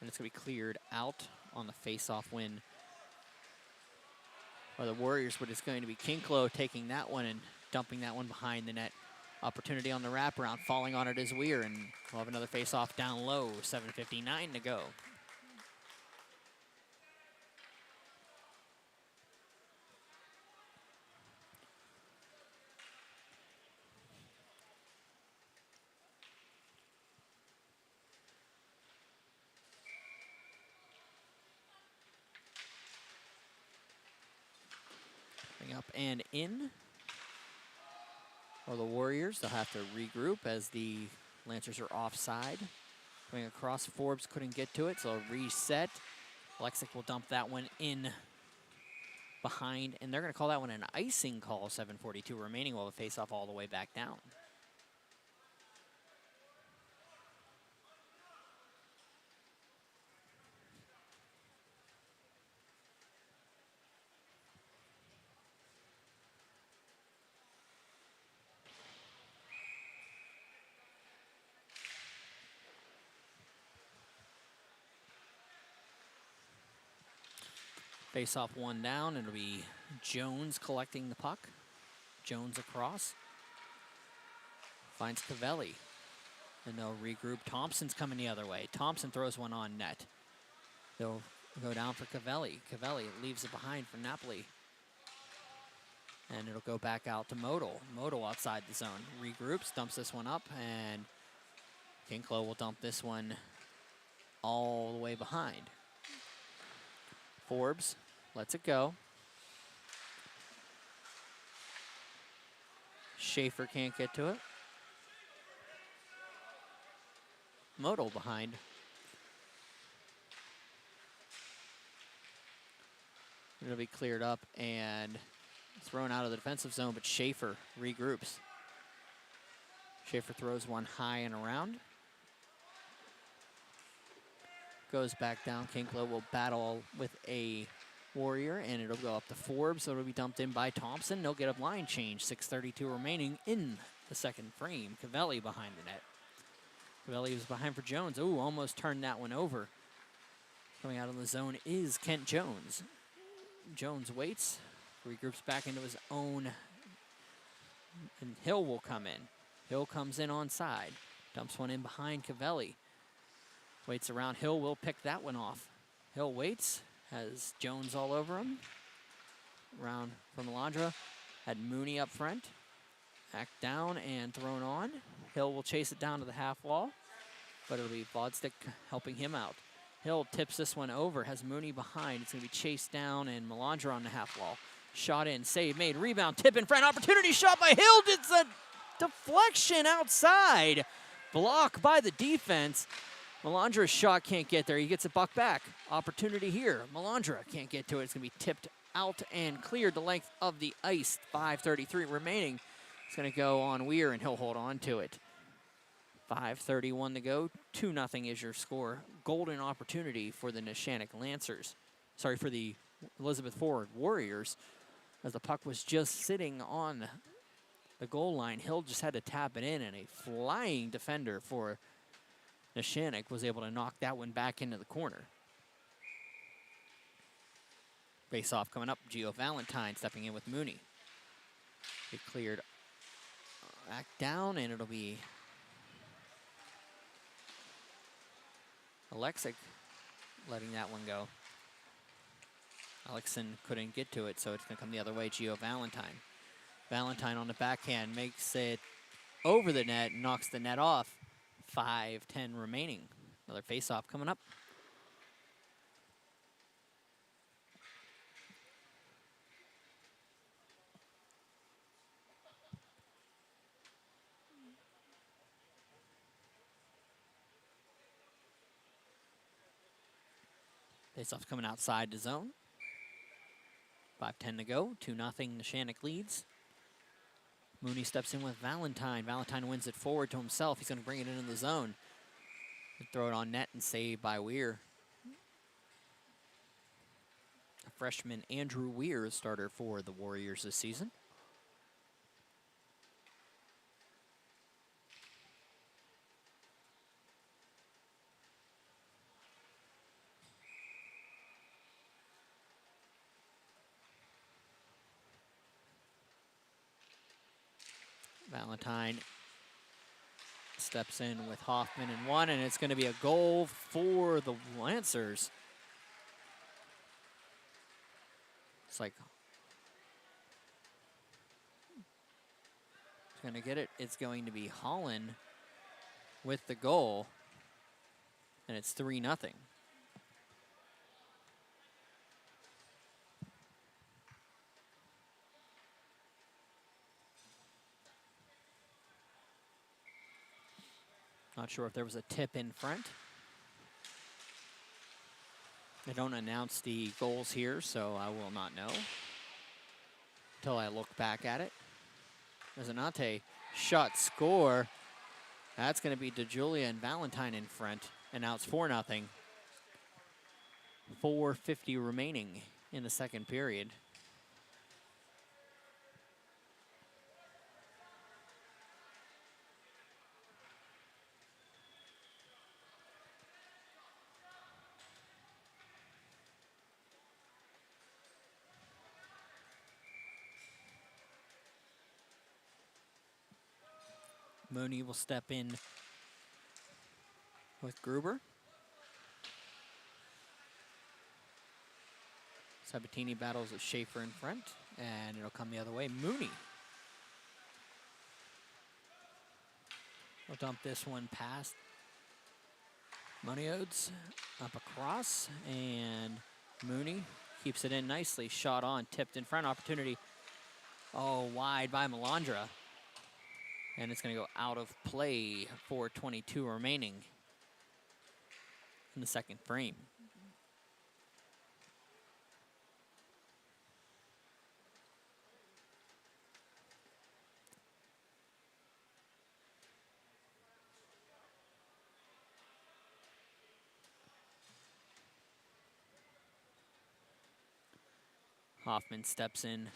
And it's going to be cleared out on the face-off win by the Warriors, but it's going to be Kinklo taking that one and dumping that one behind the net. Opportunity on the wraparound, falling on it is Weir, and we'll have another face-off down low, 7:59 to go. Up and in. Or the Warriors, they'll have to regroup as the Lancers are offside. Going across, Forbes couldn't get to it, so a reset. Lexic will dump that one in behind, and they're going to call that one an icing call. 7:42 remaining while the face-off all the way back down. Face-off one down. It'll be Jones collecting the puck. Jones across. Finds Cavelli. And they'll regroup. Thompson's coming the other way. Thompson throws one on net. They'll go down for Cavelli. Cavelli leaves it behind for Napoli. And it'll go back out to Modal. Modal outside the zone. Regroups, dumps this one up, and Kinklo will dump this one all the way behind. Forbes lets it go. Schaefer can't get to it. Modal behind. It'll be cleared up and thrown out of the defensive zone, but Schaefer regroups. Schaefer throws one high and around. Goes back down. Kinklo will battle with a Warrior, and it'll go up to Forbes, so it'll be dumped in by Thompson. They'll get a line change. 6:32 remaining in the second frame. Cavelli behind the net. Cavelli was behind for Jones. Ooh, almost turned that one over. Coming out of the zone is Kent Jones. Jones waits, regroups back into his own, and Hill will come in. Hill comes in on side, dumps one in behind Cavelli. Waits around. Hill will pick that one off. Hill waits, has Jones all over him. Around from Melandra, had Mooney up front. Back down and thrown on. Hill will chase it down to the half wall, but it'll be Vodstick helping him out. Hill tips this one over, has Mooney behind. It's going to be chased down, and Melandra on the half wall. Shot in, save made, rebound, tip in front, opportunity shot by Hill. It's a deflection outside. Block by the defense. Melandra's shot can't get there. He gets a buck back. Opportunity here. Melandra can't get to it. It's going to be tipped out and cleared the length of the ice. 5:33 remaining. It's going to go on Weir, and he'll hold on to it. 5:31 to go. 2-0 is your score. Golden opportunity for the Neshannock Lancers. Sorry, for the Elizabeth Forward Warriors. As the puck was just sitting on the goal line, Hill just had to tap it in, and a flying defender for Neshannock was able to knock that one back into the corner. Face-off coming up. Gio Valentine stepping in with Mooney. It cleared back down, and it'll be Alexic letting that one go. Alexson couldn't get to it, so it's going to come the other way. Gio Valentine. Valentine on the backhand makes it over the net, knocks the net off. 5:10 remaining. Another face-off coming up. Face-off's coming outside the zone. 5:10 to go. 2-0 Neshannock leads. Mooney steps in with Valentine. Valentine wins it forward to himself. He's going to bring it into the zone. Throw it on net and save by Weir. A freshman Andrew Weir, starter for the Warriors this season. Valentine steps in with Hoffman in one, and it's going to be a goal for the Lancers. It's like, it's going to get it. It's going to be Holland with the goal, and it's 3-0. Not sure if there was a tip in front. They don't announce the goals here, so I will not know until I look back at it. Mezzanotte shot, score. That's going to be DeJulia and Valentine in front, and now it's 4-0. 4:50 remaining in the second period. Mooney will step in with Gruber. Sabatini battles with Schaefer in front, and it'll come the other way. Mooney will dump this one past Moniodes, up across, and Mooney keeps it in nicely. Shot on, tipped in front, opportunity. Oh, wide by Melandra. And it's going to go out of play. 4:22 remaining in the second frame. Hoffman steps in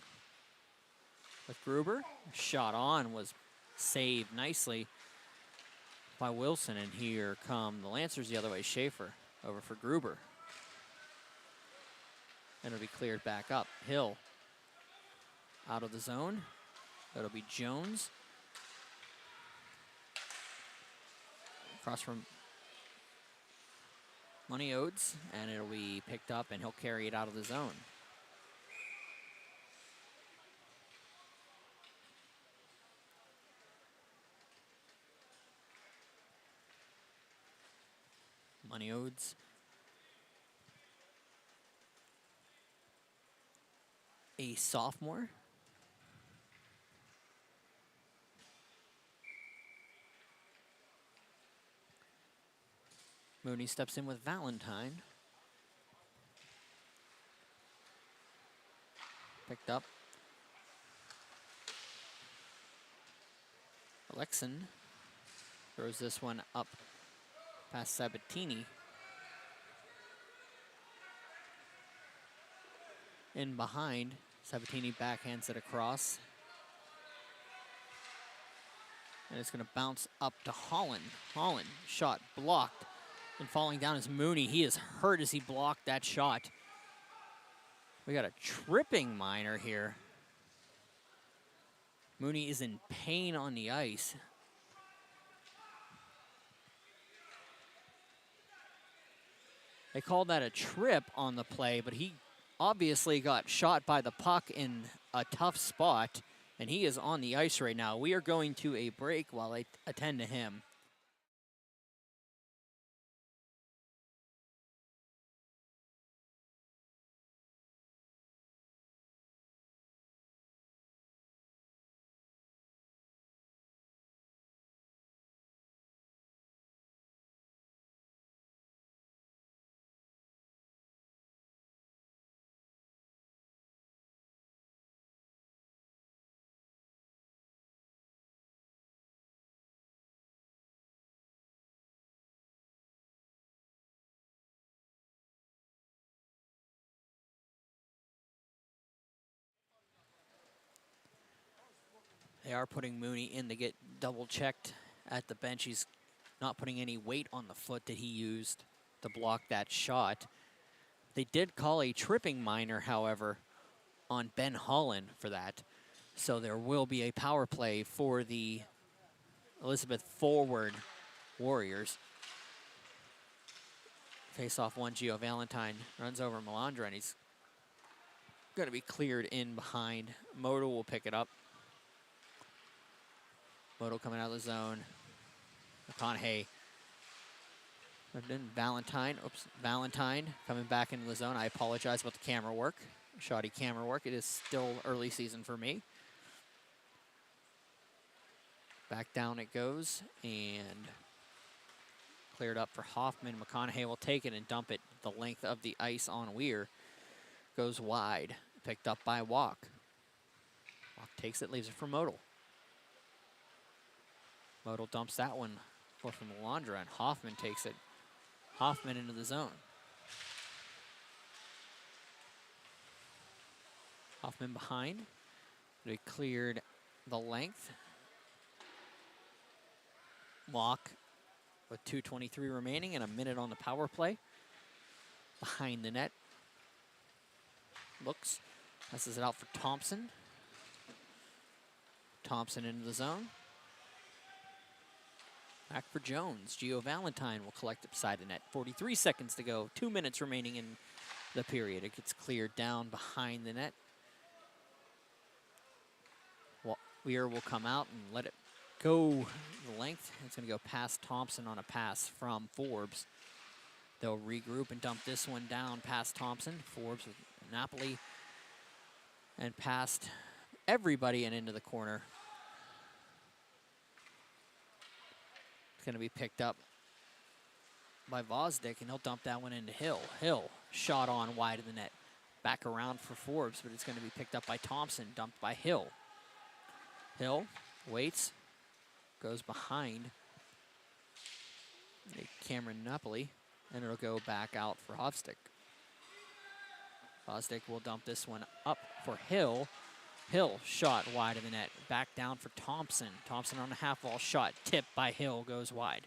with Gruber. Shot on was saved nicely by Wilson, and here come the Lancers the other way. Schaefer over for Gruber. And it'll be cleared back up. Hill out of the zone. That'll be Jones. Across from Moniodes, and it'll be picked up, and he'll carry it out of the zone. Moniodes. A sophomore. Mooney steps in with Valentine. Picked up. Alexin throws this one up past Sabatini. In behind, Sabatini backhands it across. And it's going to bounce up to Holland. Holland, shot blocked. And falling down is Mooney. He is hurt as he blocked that shot. We got a tripping minor here. Mooney is in pain on the ice. They called that a trip on the play, but he obviously got shot by the puck in a tough spot, and he is on the ice right now. We are going to a break while I attend to him. They are putting Mooney in to get double-checked at the bench. He's not putting any weight on the foot that he used to block that shot. They did call a tripping minor, however, on Ben Holland for that. So there will be a power play for the Elizabeth forward Warriors. Face-off one, Gio Valentine runs over Melandra, and he's going to be cleared in behind. Moto will pick it up. Moto coming out of the zone. McConaughey. Then Valentine. Oops. Valentine coming back into the zone. I apologize about the camera work. Shoddy camera work. It is still early season for me. Back down it goes. And Cleared up for Hoffman. McConaughey will take it and dump it the length of the ice on Weir. Goes wide. Picked up by Walk. Walk takes it, leaves it for Modal. Modal dumps that one from Laundra, and Hoffman takes it. Hoffman into the zone. Hoffman behind. They cleared the length. Walk with 2:23 remaining and a minute on the power play. Behind the net. Looks. Passes it out for Thompson. Thompson into the zone. Back for Jones. Gio Valentine will collect it beside the net. 43 seconds to go. 2 minutes remaining in the period. It gets cleared down behind the net. Weir will come out and let it go the length. It's going to go past Thompson on a pass from Forbes. They'll regroup and dump this one down past Thompson. Forbes with Napoli. And past everybody and into the corner. It's going to be picked up by Vosdick, and he'll dump that one into Hill. Hill shot on wide of the net. Back around for Forbes, but it's going to be picked up by Thompson, dumped by Hill. Hill waits, goes behind Cameron Napoli, and it'll go back out for Vosdick. Vosdick will dump this one up for Hill. Hill shot wide of the net. Back down for Thompson. Thompson on a half-wall shot. Tipped by Hill, goes wide.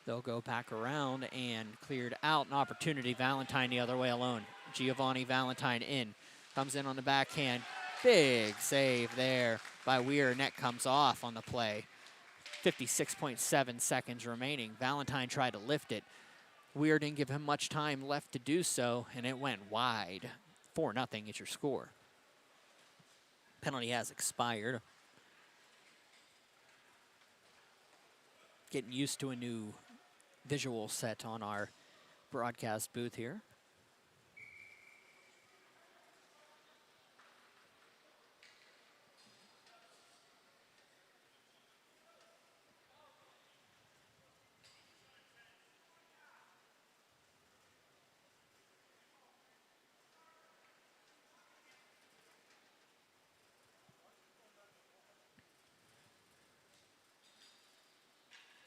They'll go back around and cleared out. An opportunity. Valentine the other way alone. Giovanni Valentine in. Comes in on the backhand. Big save there by Weir. Net comes off on the play. 56.7 seconds remaining. Valentine tried to lift it. Weir didn't give him much time left to do so, and it went wide. 4-0 is your score. Penalty has expired. Getting used to a new visual set on our broadcast booth here.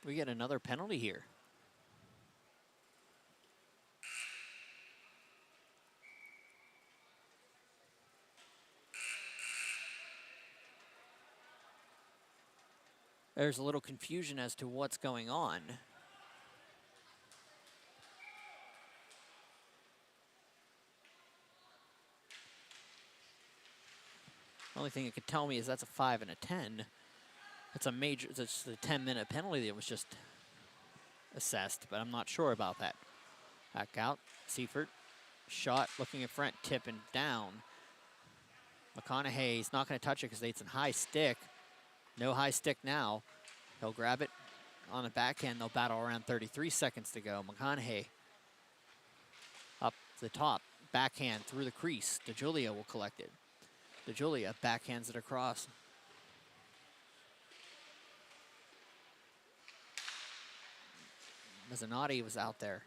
We get another penalty here. There's a little confusion as to what's going on. Only thing it could tell me is that's a 5 and a 10. It's a major, it's a 10-minute penalty that was just assessed, but I'm not sure about that. Back out, Seifert, shot, looking in front, tipping down. McConaughey's not going to touch it because it's a high stick. No high stick now. He'll grab it on the backhand. They'll battle around 33 seconds to go. McConaughey up the top, backhand through the crease. DeGiulia will collect it. DeGiulia backhands it across. Mezzanotte was out there.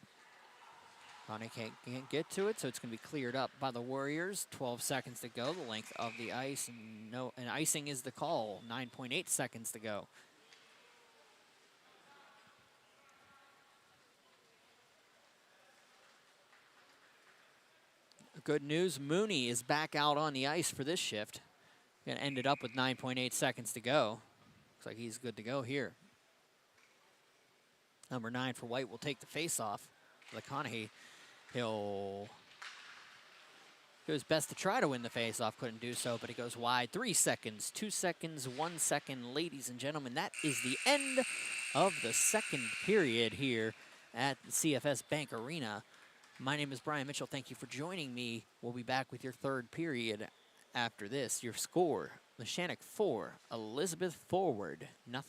Connie can't get to it, so it's going to be cleared up by the Warriors. 12 seconds to go, the length of the ice, and icing is the call. 9.8 seconds to go. Good news, Mooney is back out on the ice for this shift. And ended up with 9.8 seconds to go. Looks like he's good to go here. Number 9 for White will take the face-off. McConaughey, he'll do his best to try to win the face-off. Couldn't do so, but he goes wide. 3 seconds, 2 seconds, 1 second. Ladies and gentlemen, that is the end of the second period here at the CFS Bank Arena. My name is Brian Mitchell. Thank you for joining me. We'll be back with your third period after this. Your score, Neshannock 4, Elizabeth Forward, 0.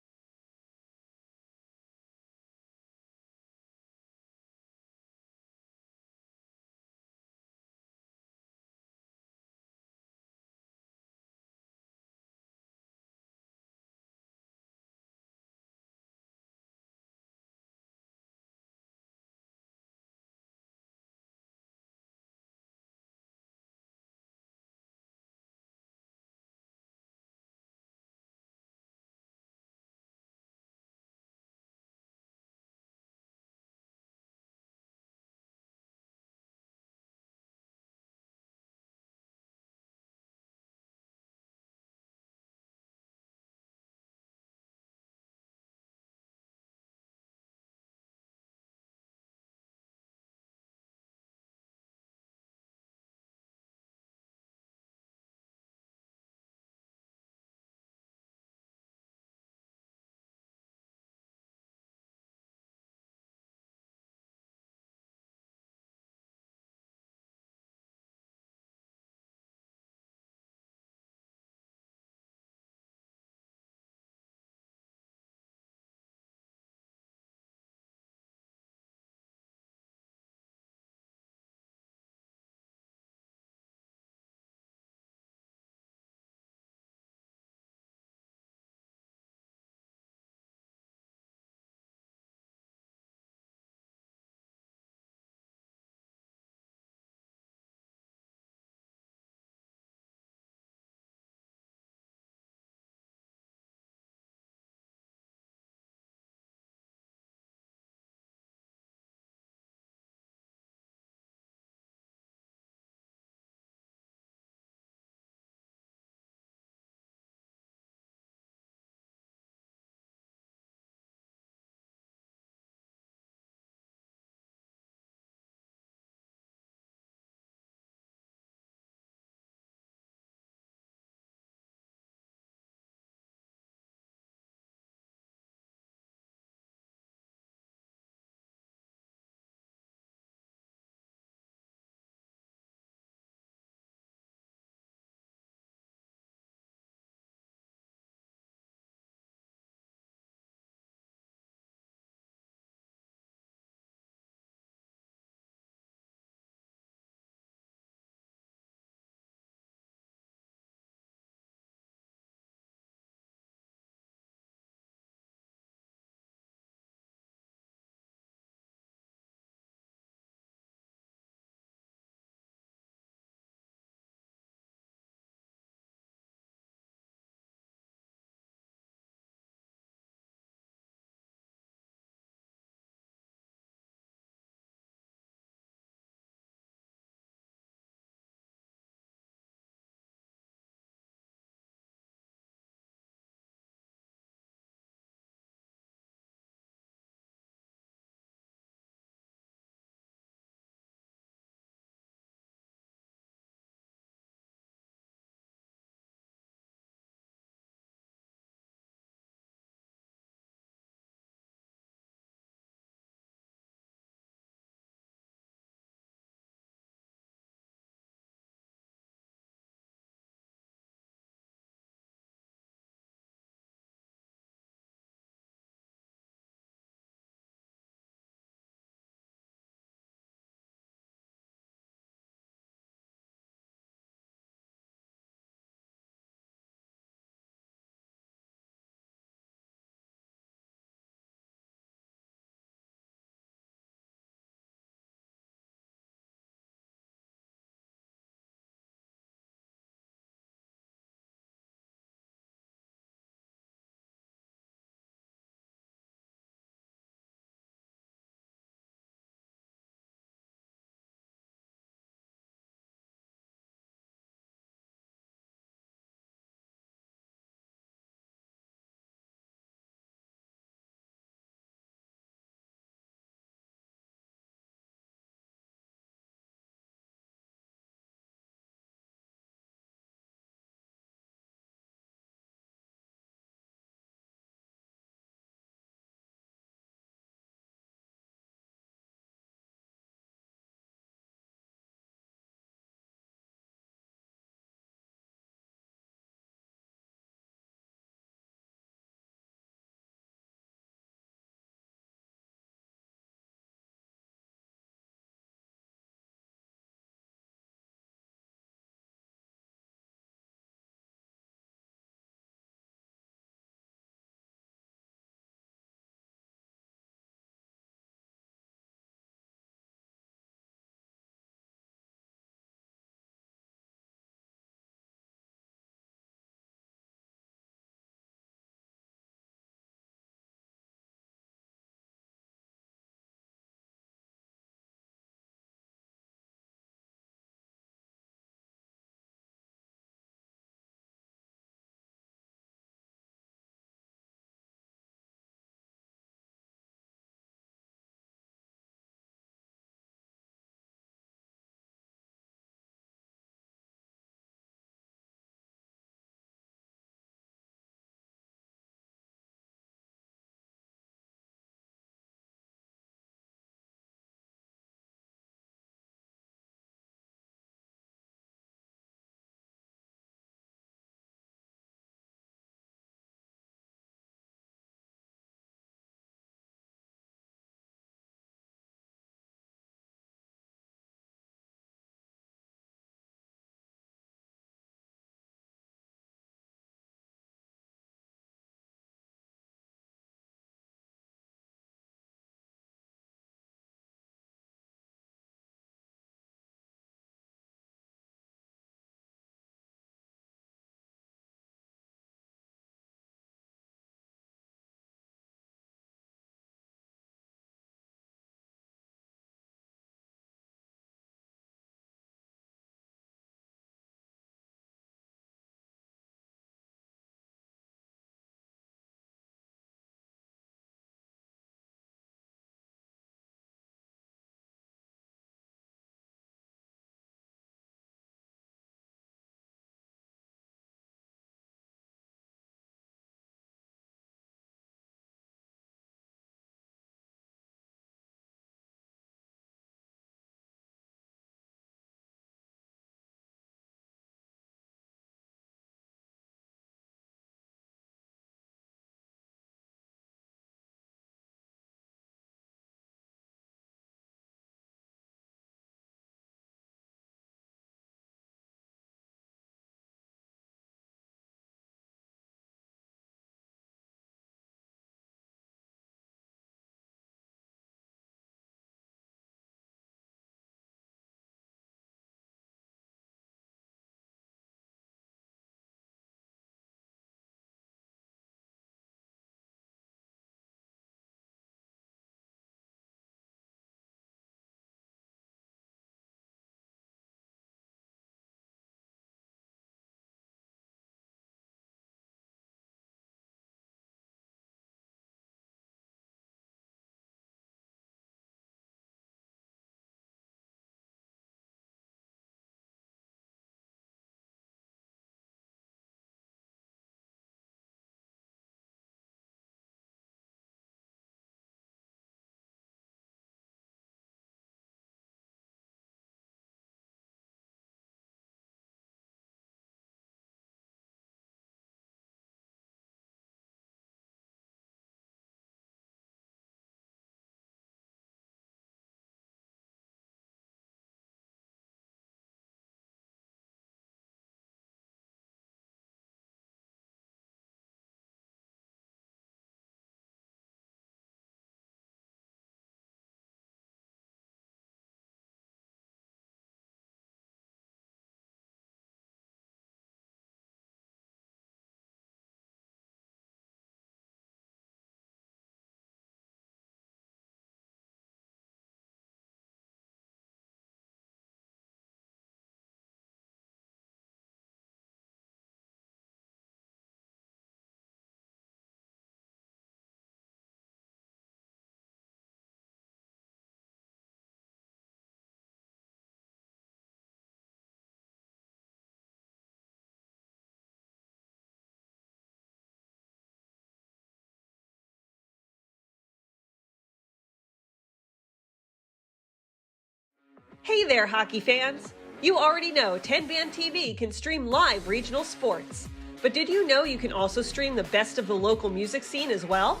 Hey there, hockey fans! You already know 10-Band TV can stream live regional sports. But did you know you can also stream the best of the local music scene as well?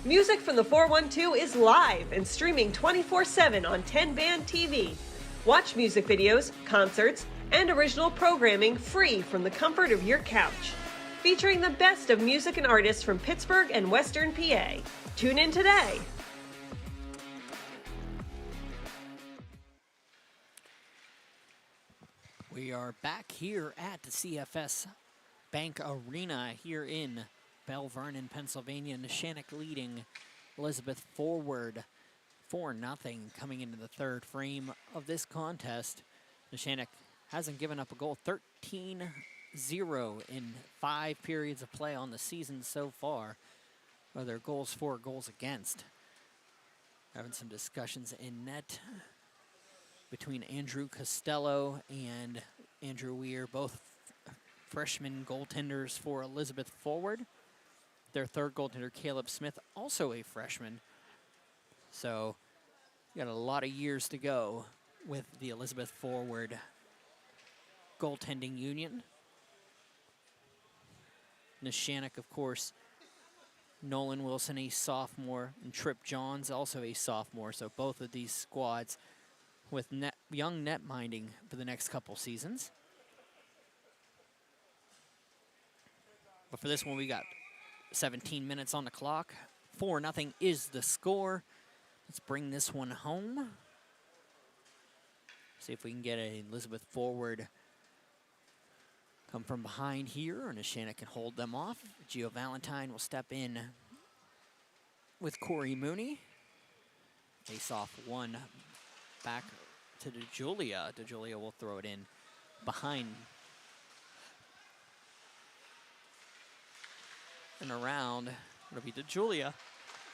Music from the 412 is live and streaming 24/7 on 10-Band TV. Watch music videos, concerts, and original programming free from the comfort of your couch. Featuring the best of music and artists from Pittsburgh and Western PA. Tune in today. We are back here at the CFS Bank Arena here in Belle Vernon, Pennsylvania. Neshannock leading Elizabeth forward 4-0 coming into the third frame of this contest. Neshannock hasn't given up a goal, 13-0 in 5 periods of play on the season so far. Are their goals for, goals against. Having some discussions in net between Andrew Costello and Andrew Weir, both freshman goaltenders for Elizabeth forward. Their third goaltender, Caleb Smith, also a freshman. So, got a lot of years to go with the Elizabeth forward goaltending union. Neshannock, of course, Nolan Wilson, a sophomore, and Tripp Johns, also a sophomore. So both of these squads with young net minding for the next couple seasons. But for this one, we got 17 minutes on the clock. 4-0 is the score. Let's bring this one home. See if we can get a Elizabeth forward come from behind here, and Neshannock can hold them off. Gio Valentine will step in with Corey Mooney. Face off one back to DeJulia. DeJulia will throw it in behind and around. It'll be DeJulia.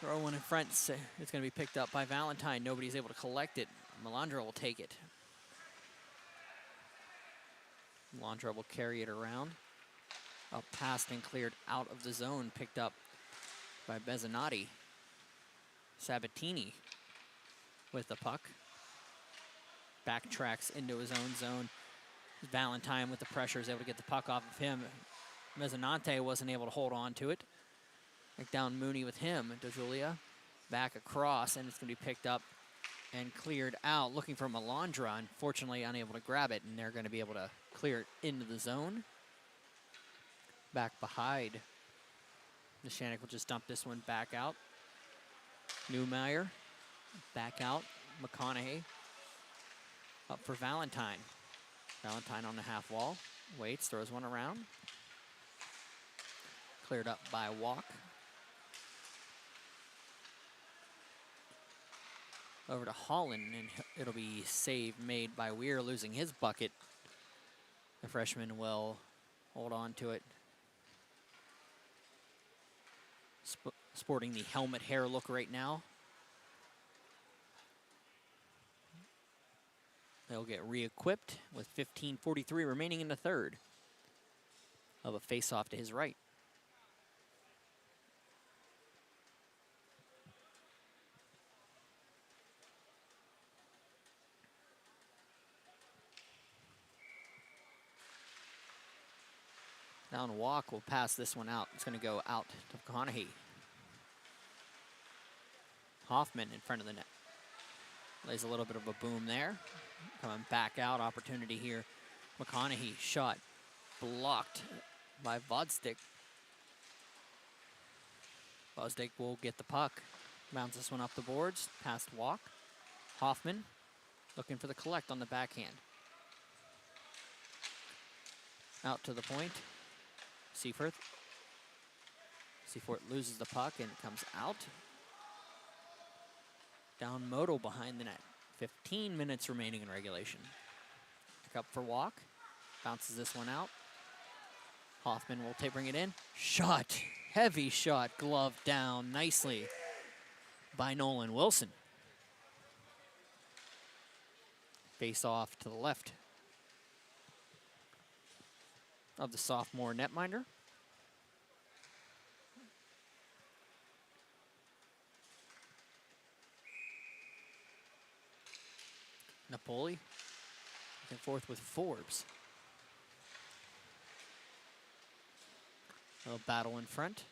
Throw one in front. It's going to be picked up by Valentine. Nobody's able to collect it. Melandra will take it. Melandra will carry it around. Up past and cleared out of the zone. Picked up by Bezzanotti. Sabatini with the puck. Backtracks into his own zone. Valentine with the pressure is able to get the puck off of him. Mezzanante wasn't able to hold on to it. Back down Mooney with him. DeJulia back across, and it's going to be picked up and cleared out. Looking for Melandra, unfortunately unable to grab it, and they're going to be able to clear it into the zone. Back behind. Neshannock will just dump this one back out. Newmeyer back out. McConaughey up for Valentine. Valentine on the half wall. Waits, throws one around. Cleared up by Walk. Over to Holland, and it'll be save made by Weir, losing his bucket. The freshman will hold on to it. Sporting the helmet hair look right now. They'll get re-equipped with 15:43 remaining in the third. Of a face-off to his right. Down Walk will pass this one out. It's going to go out to McConaughey. Hoffman in front of the net. Lays a little bit of a boom there. Coming back out, opportunity here. McConaughey shot blocked by Vodstick. Vodstick will get the puck. Bounce this one up the boards, past Walk. Hoffman looking for the collect on the backhand. Out to the point. Seaforth. Seaforth loses the puck and it comes out. Down Moto behind the net. 15 minutes remaining in regulation. Pick up for Walk. Bounces this one out. Hoffman will bring it in. Shot. Heavy shot. Glove down nicely by Nolan Wilson. Face off to the left of the sophomore netminder. Napoli. Back and forth with Forbes. A little battle in front.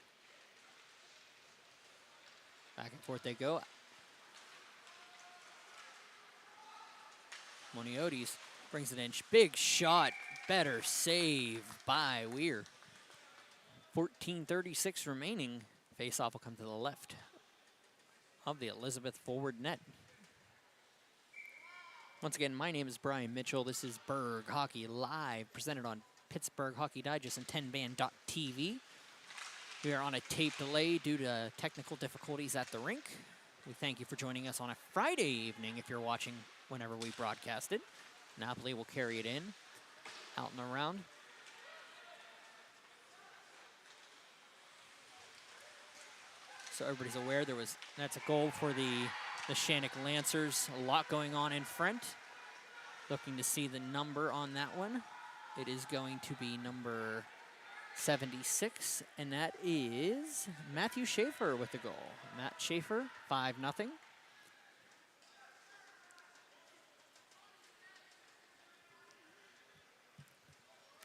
Back and forth they go. Moniotis brings it in. Big shot. Better save by Weir. 14:36 remaining. Face-off will come to the left of the Elizabeth forward net. Once again, my name is Brian Mitchell. This is Berg Hockey Live, presented on Pittsburgh Hockey Digest and 10band.tv. We are on a tape delay due to technical difficulties at the rink. We thank you for joining us on a Friday evening if you're watching whenever we broadcast it. Napoli will carry it in, out and around. So everybody's aware that's a goal for the Neshannock Lancers. A lot going on in front. Looking to see the number on that one. It is going to be number 76, and that is Matthew Schaefer with the goal. Matt Schaefer, 5-0.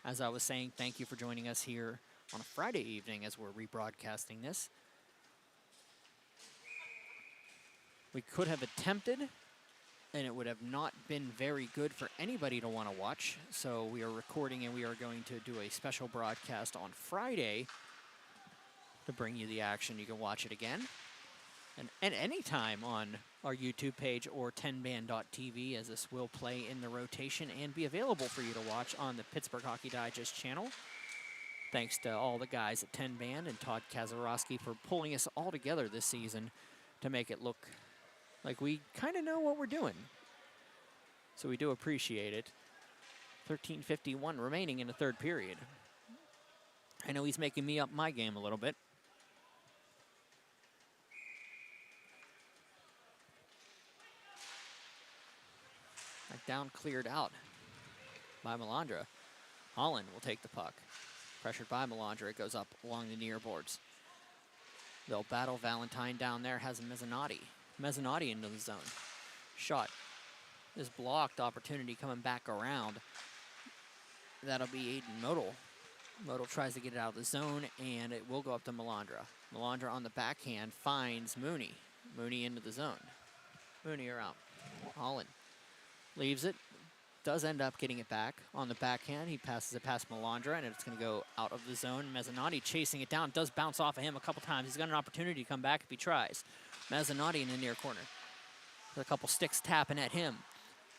As I was saying, thank you for joining us here on a Friday evening as we're rebroadcasting this. We could have attempted, and it would have not been very good for anybody to want to watch. So we are recording, and we are going to do a special broadcast on Friday to bring you the action. You can watch it again. And anytime on our YouTube page or 10band.tv, as this will play in the rotation and be available for you to watch on the Pittsburgh Hockey Digest channel. Thanks to all the guys at 10band and Todd Kazarowski for pulling us all together this season to make it look like we kind of know what we're doing. So we do appreciate it. 13:51 remaining in the third period. I know he's making me up my game a little bit. Back down, cleared out by Melandra. Holland will take the puck. Pressured by Melandra, it goes up along the near boards. They'll battle. Valentine down there has Mezzanotti. Mezzanotti into the zone. Shot is blocked. Opportunity coming back around. That'll be Aiden Modal. Modal tries to get it out of the zone, and it will go up to Melandra. Melandra on the backhand finds Mooney. Mooney into the zone. Mooney are out. Holland leaves it. Does end up getting it back on the backhand. He passes it past Melandra, and it's going to go out of the zone. Mezzanotti chasing it down. Does bounce off of him a couple times. He's got an opportunity to come back if he tries. Mezzanotti in the near corner. With a couple sticks tapping at him.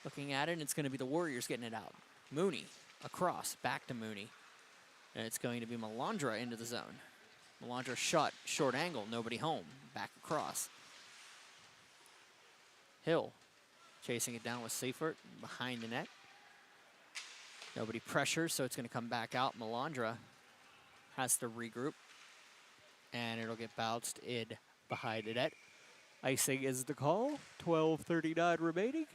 Looking at it, and it's going to be the Warriors getting it out. Mooney across, back to Mooney. And it's going to be Melandra into the zone. Melandra shot, short angle, nobody home. Back across. Hill chasing it down with Seifert behind the net. Nobody pressures, so it's going to come back out. Melandra has to regroup. And it'll get bounced in behind the net. Icing is the call. 12:39 remaining.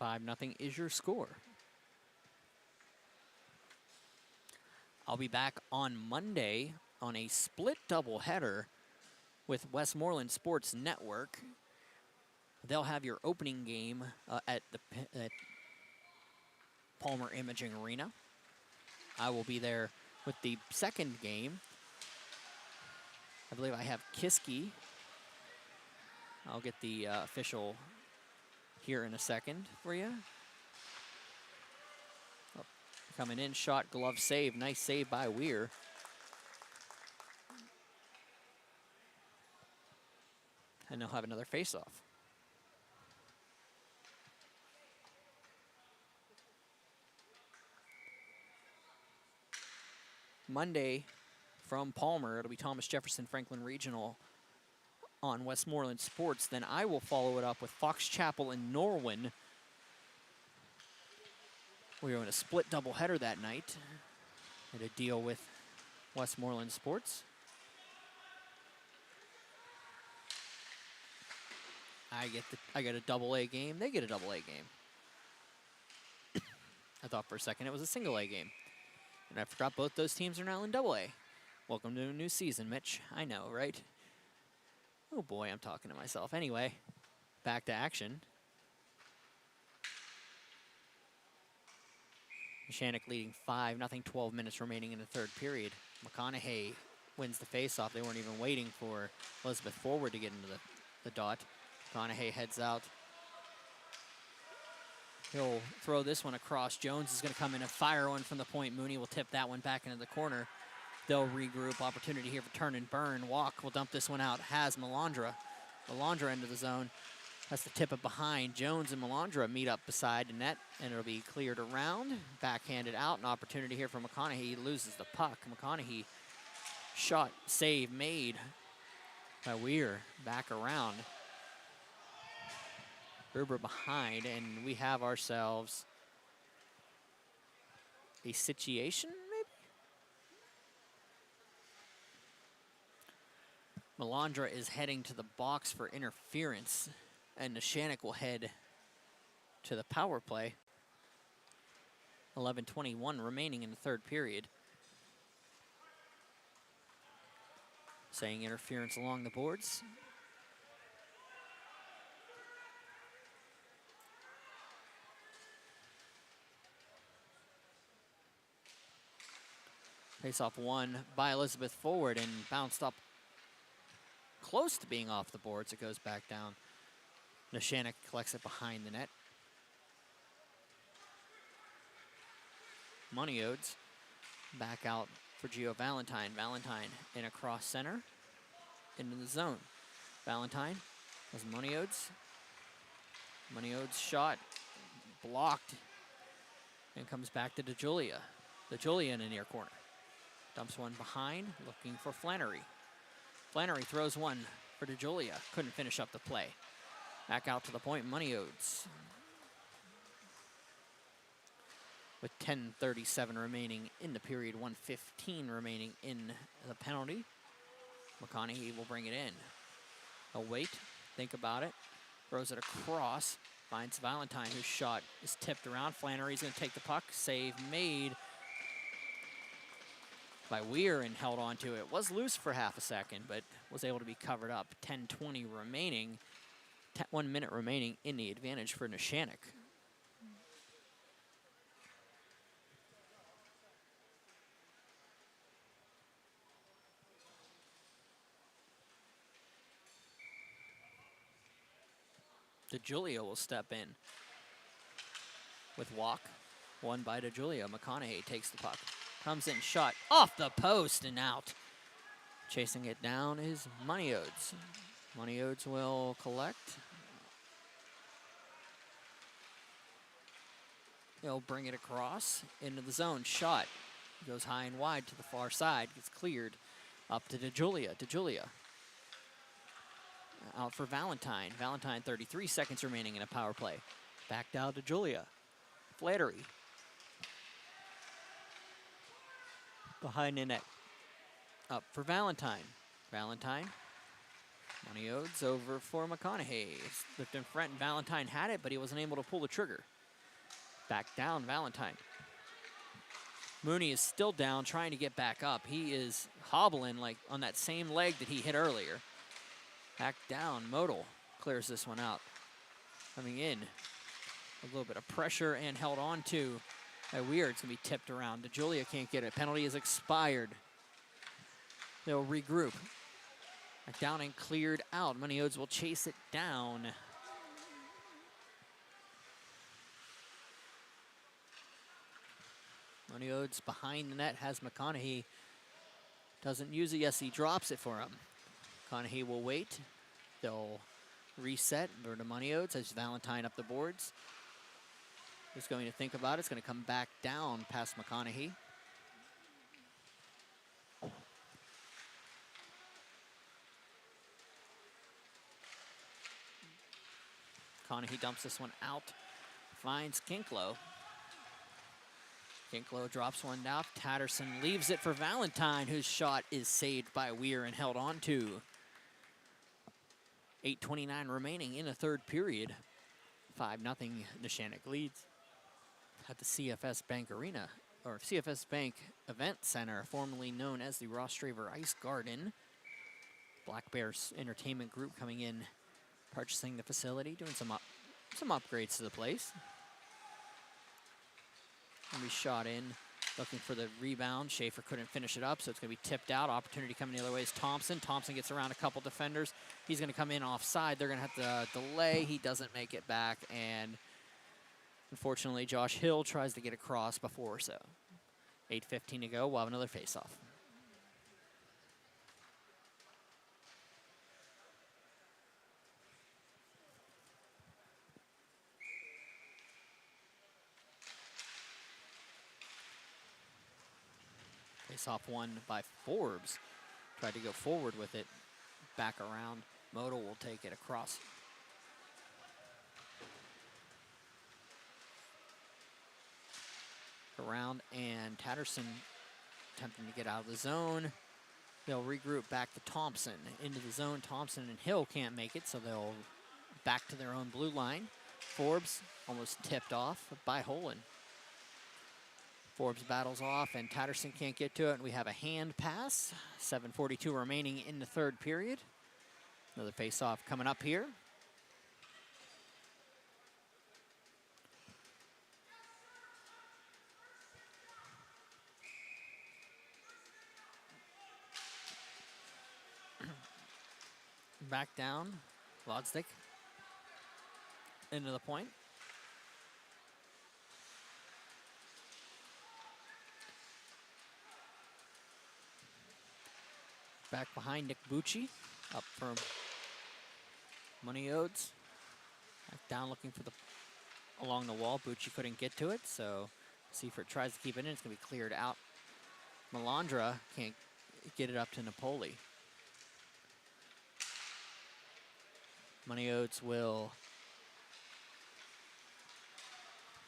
5-0 is your score. I'll be back on Monday on a split doubleheader with Westmoreland Sports Network. They'll have your opening game at Palmer Imaging Arena. I will be there with the second game. I believe I have Kiski. I'll get the official here in a second for you. Oh, coming in, shot, glove save. Nice save by Weir. And they'll have another face-off. Monday from Palmer, it'll be Thomas Jefferson Franklin Regional on Westmoreland Sports. Then I will follow it up with Fox Chapel and Norwin. We are in a split doubleheader that night. Had a deal with Westmoreland Sports. I get a double-A game. They get a double-A game. I thought for a second it was a single-A game. And I forgot both those teams are now in double-A. Welcome to a new season, Mitch. I know, right? Oh boy, I'm talking to myself. Anyway, back to action. Neshannock leading 5-0, 12 minutes remaining in the third period. McConaughey wins the faceoff. They weren't even waiting for Elizabeth Forward to get into the dot. McConaughey heads out. He'll throw this one across. Jones is going to come in and fire one from the point. Mooney will tip that one back into the corner. They'll regroup. Opportunity here for turn and burn. Walk will dump this one out. Has Melandra. Melandra into the zone. Has to tip it behind. Jones and Melandra meet up beside the net, and it'll be cleared around. Backhanded out. An opportunity here for McConaughey. He loses the puck. McConaughey shot, save made by Weir. Back around. Gruber behind, and we have ourselves a situation, maybe? Melandra is heading to the box for interference, and Neshannock will head to the power play. 11:21 remaining in the third period. Saying interference along the boards. Face-off won by Elizabeth Forward and bounced up close to being off the boards. It goes back down. Neshannock collects it behind the net. Moniodes back out for Gio Valentine. Valentine in across center into the zone. Valentine has Moniodes. Moniodes shot blocked and comes back to DeJulia. DeJulia in the near corner. Dumps one behind, looking for Flannery. Flannery throws one for DeJulia. Couldn't finish up the play. Back out to the point, Moniodes. With 10:37 remaining in the period, 1:15 remaining in the penalty. McConaughey will bring it in. He'll wait, think about it, throws it across, finds Valentine, whose shot is tipped around. Flannery's gonna take the puck, save made by Weir and held on to it. Was loose for half a second, but was able to be covered up. 10:20 remaining, 1 minute remaining in the advantage for Neshannock. DeJulia will step in with walk. Won by DeJulia. McConaughey takes the puck. Comes in, shot off the post and out. Chasing it down is Moniodes. Moniodes will collect. He'll bring it across into the zone. Shot goes high and wide to the far side. Gets cleared up to DeJulia. DeJulia out for Valentine. Valentine, 33 seconds remaining in a power play. Back down to Julia. Flattery. Behind the net. Up for Valentine. Valentine. Moniodes over for McConaughey. Slipped in front and Valentine had it, but he wasn't able to pull the trigger. Back down, Valentine. Mooney is still down, trying to get back up. He is hobbling like on that same leg that he hit earlier. Back down, Modal clears this one out. Coming in, a little bit of pressure and held on to by Weir. It's gonna be tipped around. DeJulia can't get it. Penalty is expired. They'll regroup. Back down and cleared out. Moniodes will chase it down. Moniodes behind the net has McConaughey. Doesn't use it. Yes, he drops it for him. McConaughey will wait. They'll reset. Over to Moniodes as Valentine up the boards. He's going to think about it. It's going to come back down past McConaughey. McConaughey dumps this one out. Finds Kinklow. Kinklow drops one down. Tatterson leaves it for Valentine, whose shot is saved by Weir and held on to. 8:29 remaining in the third period. 5-0 Neshannock leads at the CFS Bank Arena, or CFS Bank Event Center, formerly known as the Ross Straver Ice Garden. Black Bears Entertainment Group coming in, purchasing the facility, doing some upgrades to the place. Gonna be shot in, looking for the rebound. Schaefer couldn't finish it up, so it's gonna be tipped out. Opportunity coming the other way is Thompson. Thompson gets around a couple defenders. He's gonna come in offside. They're gonna have to delay. He doesn't make it back, and unfortunately, Josh Hill tries to get across before, so 8:15 to go. We'll have another face-off. Face-off won by Forbes. Tried to go forward with it. Back around. Moto will take it across. Around, and Tatterson attempting to get out of the zone. They'll regroup back to Thompson. Into the zone, Thompson and Hill can't make it, so they'll back to their own blue line. Forbes almost tipped off by Holen. Forbes battles off, and Tatterson can't get to it, and we have a hand pass. 7:42 remaining in the third period. Another face-off coming up here. Back down, Lodstick into the point. Back behind Nick Bucci, up from Money Odes. Back down looking for the, along the wall. Bucci couldn't get to it, so Seifert tries to keep it in. It's gonna be cleared out. Melandra can't get it up to Napoli. Money Odes will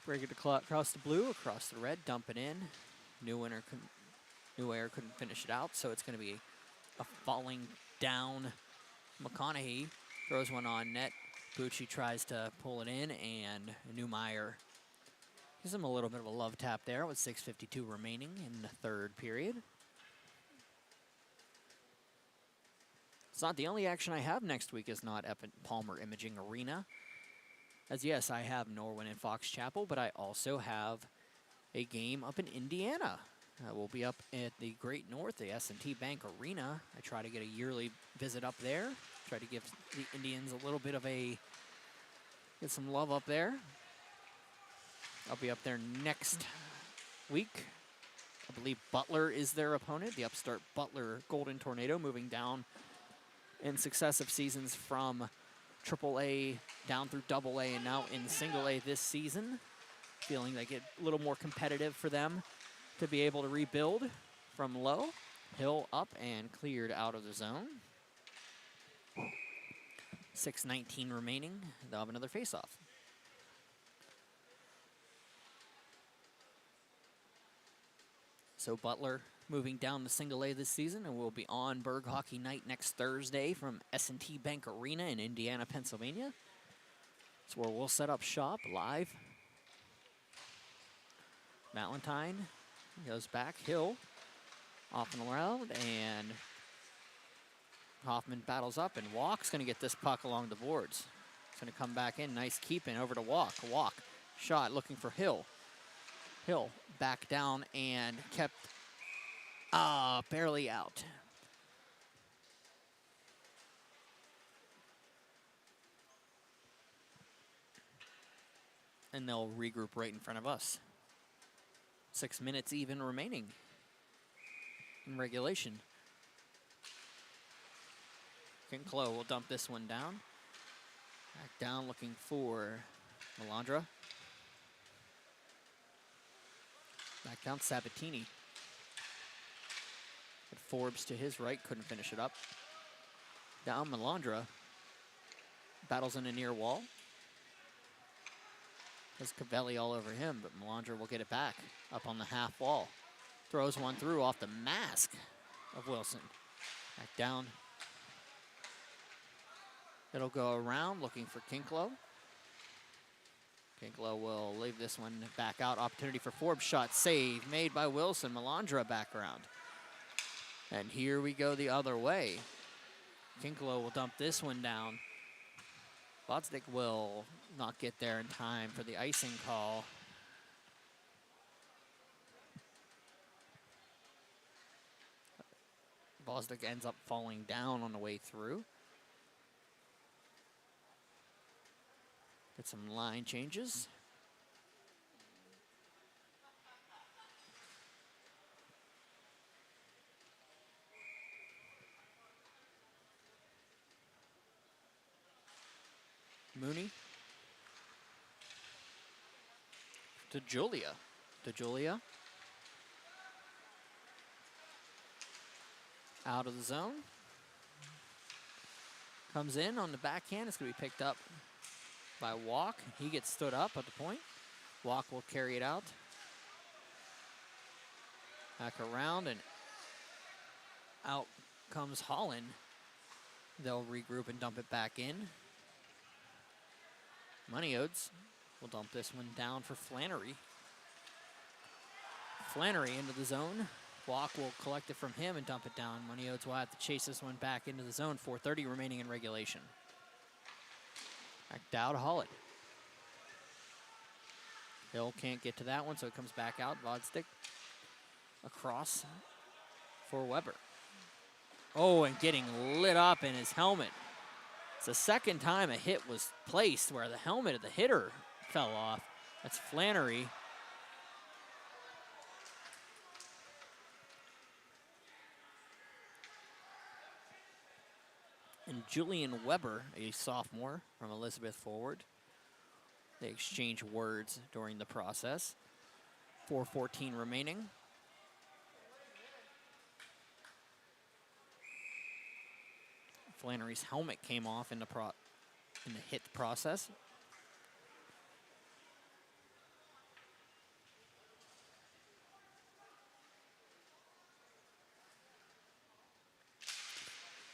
break it across the blue, across the red, dump it in. New Air couldn't finish it out, so it's going to be a falling down. McConaughey throws one on net. Bucci tries to pull it in, and Newmeyer gives him a little bit of a love tap there with 6:52 remaining in the third period. It's not the only action I have next week is not up at Palmer Imaging Arena. As yes, I have Norwin and Fox Chapel, but I also have a game up in Indiana. We'll be up at the Great North, the S&T Bank Arena. I try to get a yearly visit up there. Try to give the Indians a little bit of get some love up there. I'll be up there next week. I believe Butler is their opponent, the upstart Butler Golden Tornado, moving down in successive seasons from AAA down through AA and now in Single A this season. Feeling like it a little more competitive for them to be able to rebuild from low. Hill up and cleared out of the zone. 6:19 remaining. They'll have another face-off. So Butler moving down to Single A this season, and we'll be on Berg Hockey Night next Thursday from S&T Bank Arena in Indiana, Pennsylvania. It's where we'll set up shop live. Valentine goes back. Hill off and around, and Hoffman battles up, and Walk's going to get this puck along the boards. It's going to come back in. Nice keep in over to Walk. Walk shot looking for Hill. Hill back down and kept barely out. And they'll regroup right in front of us. 6 minutes even remaining in regulation. Kinklo will dump this one down. Back down looking for Melandra. Back down Sabatini. But Forbes to his right, couldn't finish it up. Down Melandra. Battles in a near wall. There's Cavelli all over him, but Melandra will get it back up on the half wall. Throws one through off the mask of Wilson. Back down. It'll go around looking for Kinklo. Kinklo will leave this one back out. Opportunity for Forbes. Shot save made by Wilson. Melandra back around. And here we go the other way. Kinklo will dump this one down. Bodznik will not get there in time for the icing call. Bosdick ends up falling down on the way through. Get some line changes. Mooney to Julia. Out of the zone. Comes in on the backhand. It's going to be picked up by Walk. He gets stood up at the point. Walk will carry it out. Back around, and out comes Holland. They'll regroup and dump it back in. Moneyodes will dump this one down for Flannery. Flannery into the zone. Walk will collect it from him and dump it down. Moneyodes will have to chase this one back into the zone. 4:30 remaining in regulation. Back down to Holland. Hill can't get to that one, so it comes back out. Vodstick across for Weber. Oh, and getting lit up in his helmet. It's the second time a hit was placed where the helmet of the hitter fell off. That's Flannery. And Julian Weber, a sophomore from Elizabeth forward. They exchange words during the process. 4:14 remaining. Flannery's helmet came off in the hit process.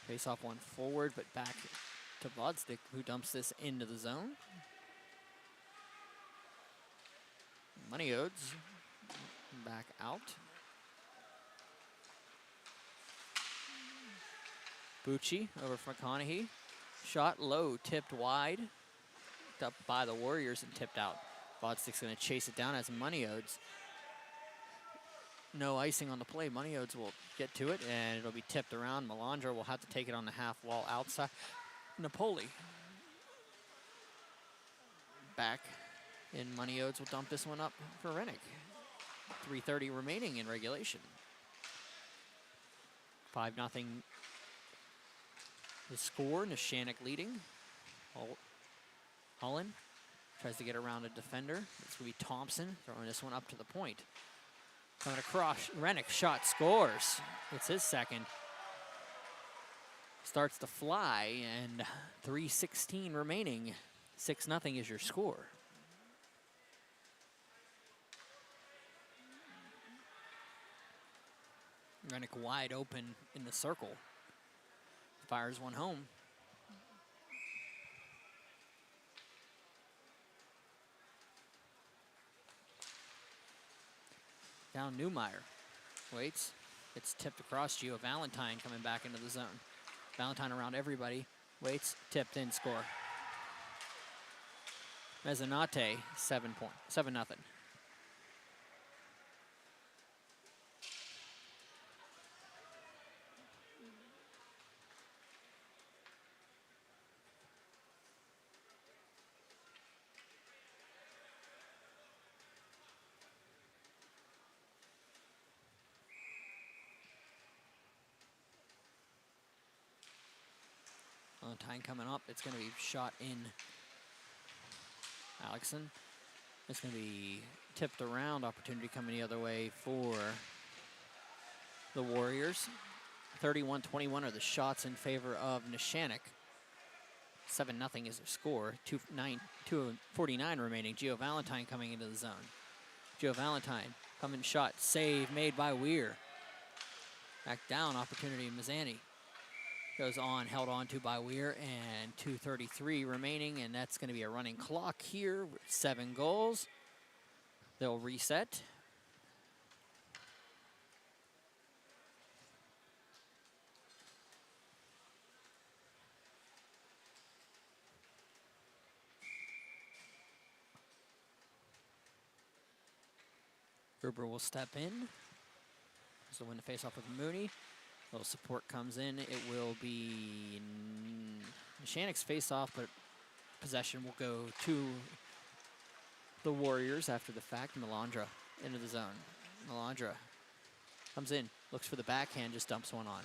Face off one forward, but back to Vodstick, who dumps this into the zone. Moneyodes back out. Bucci over for McConaughey. Shot low, tipped wide. Up by the Warriors and tipped out. Vodstick's going to chase it down as Moneyodes. No icing on the play. Moneyodes will get to it, and it'll be tipped around. Melandra will have to take it on the half wall outside. Napoli back, and Moneyodes will dump this one up for Rennick. 3:30 remaining in regulation. 5-0 the score. Neshannock leading. Holland tries to get around a defender. It's going to be Thompson throwing this one up to the point. Coming across, Rennick shot, scores. It's his second. Starts to fly, and 3:16 remaining. 6-0 is your score. Rennick wide open in the circle. Fires one home. Down Newmeyer. Waits. It's tipped across. Gio Valentine coming back into the zone. Valentine around everybody. Waits. Tipped in. Score. Mezzanotte. 7-0. Valentine coming up. It's going to be shot in. Alexson. It's going to be tipped around. Opportunity coming the other way for the Warriors. 31-21 are the shots in favor of Neshannock. 7-0 is their score. 2:49 remaining. Gio Valentine coming into the zone. Gio Valentine coming shot. Save made by Weir. Back down. Opportunity. Mazzani. Goes on, held on to by Weir, and 2:33 remaining, and that's going to be a running clock here with 7 goals. They'll reset. Gerber will step in. So win the face-off with Mooney. Little support comes in. It will be Neshannock's face-off, but possession will go to the Warriors after the fact. Melandra into the zone. Melandra comes in, looks for the backhand, just dumps one on.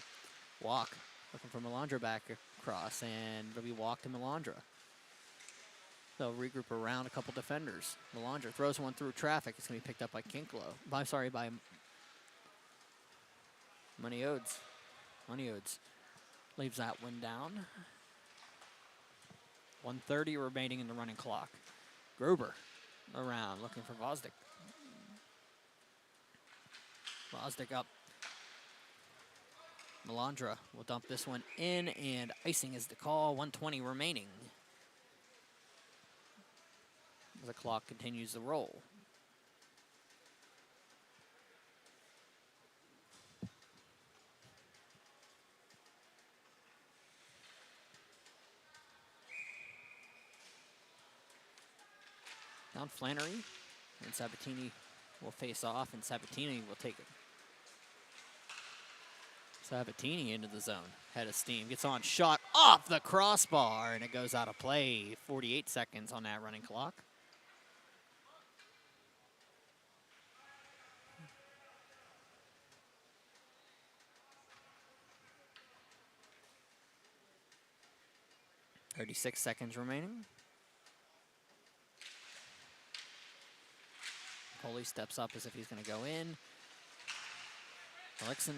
Walk, looking for Melandra back across, and it'll be walk to Melandra. They'll regroup around a couple defenders. Melandra throws one through traffic. It's going to be picked up by Kinklo. By Money-Odes. Money-Odes leaves that one down. 1:30 remaining in the running clock. Gruber around, looking for Vosdick. Vosdick up. Melandra will dump this one in, and icing is the call. 1:20 remaining. As the clock continues to roll. Down Flannery, and Sabatini will face off, and Sabatini will take it. Sabatini into the zone, head of steam, gets on, shot off the crossbar, and it goes out of play. 48 seconds on that running clock. .36 seconds remaining. Coley steps up as if he's going to go in. Alexson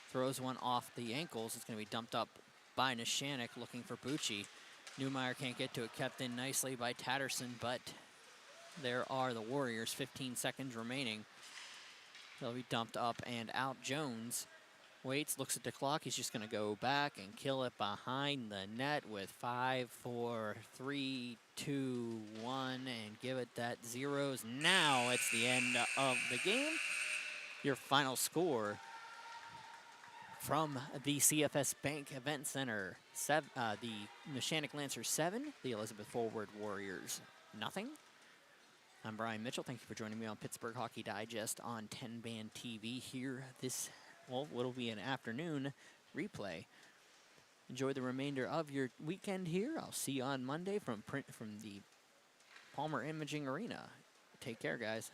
throws one off the ankles. It's going to be dumped up by Neshannock, looking for Bucci. Newmeyer can't get to it, kept in nicely by Tatterson, but there are the Warriors, 15 seconds remaining. They'll be dumped up and out. Jones waits, looks at the clock. He's just going to go back and kill it behind the net with 5, 4, 3, 2, 1, and give it that zeros. Now it's the end of the game. Your final score from the CFS Bank Event Center, the Neshannock Lancers 7, the Elizabeth Forward Warriors nothing. I'm Brian Mitchell. Thank you for joining me on Pittsburgh Hockey Digest on 10-Band TV here this, well, what'll be an afternoon replay. Enjoy the remainder of your weekend here. I'll see you on Monday from the Palmer Imaging Arena. Take care, guys.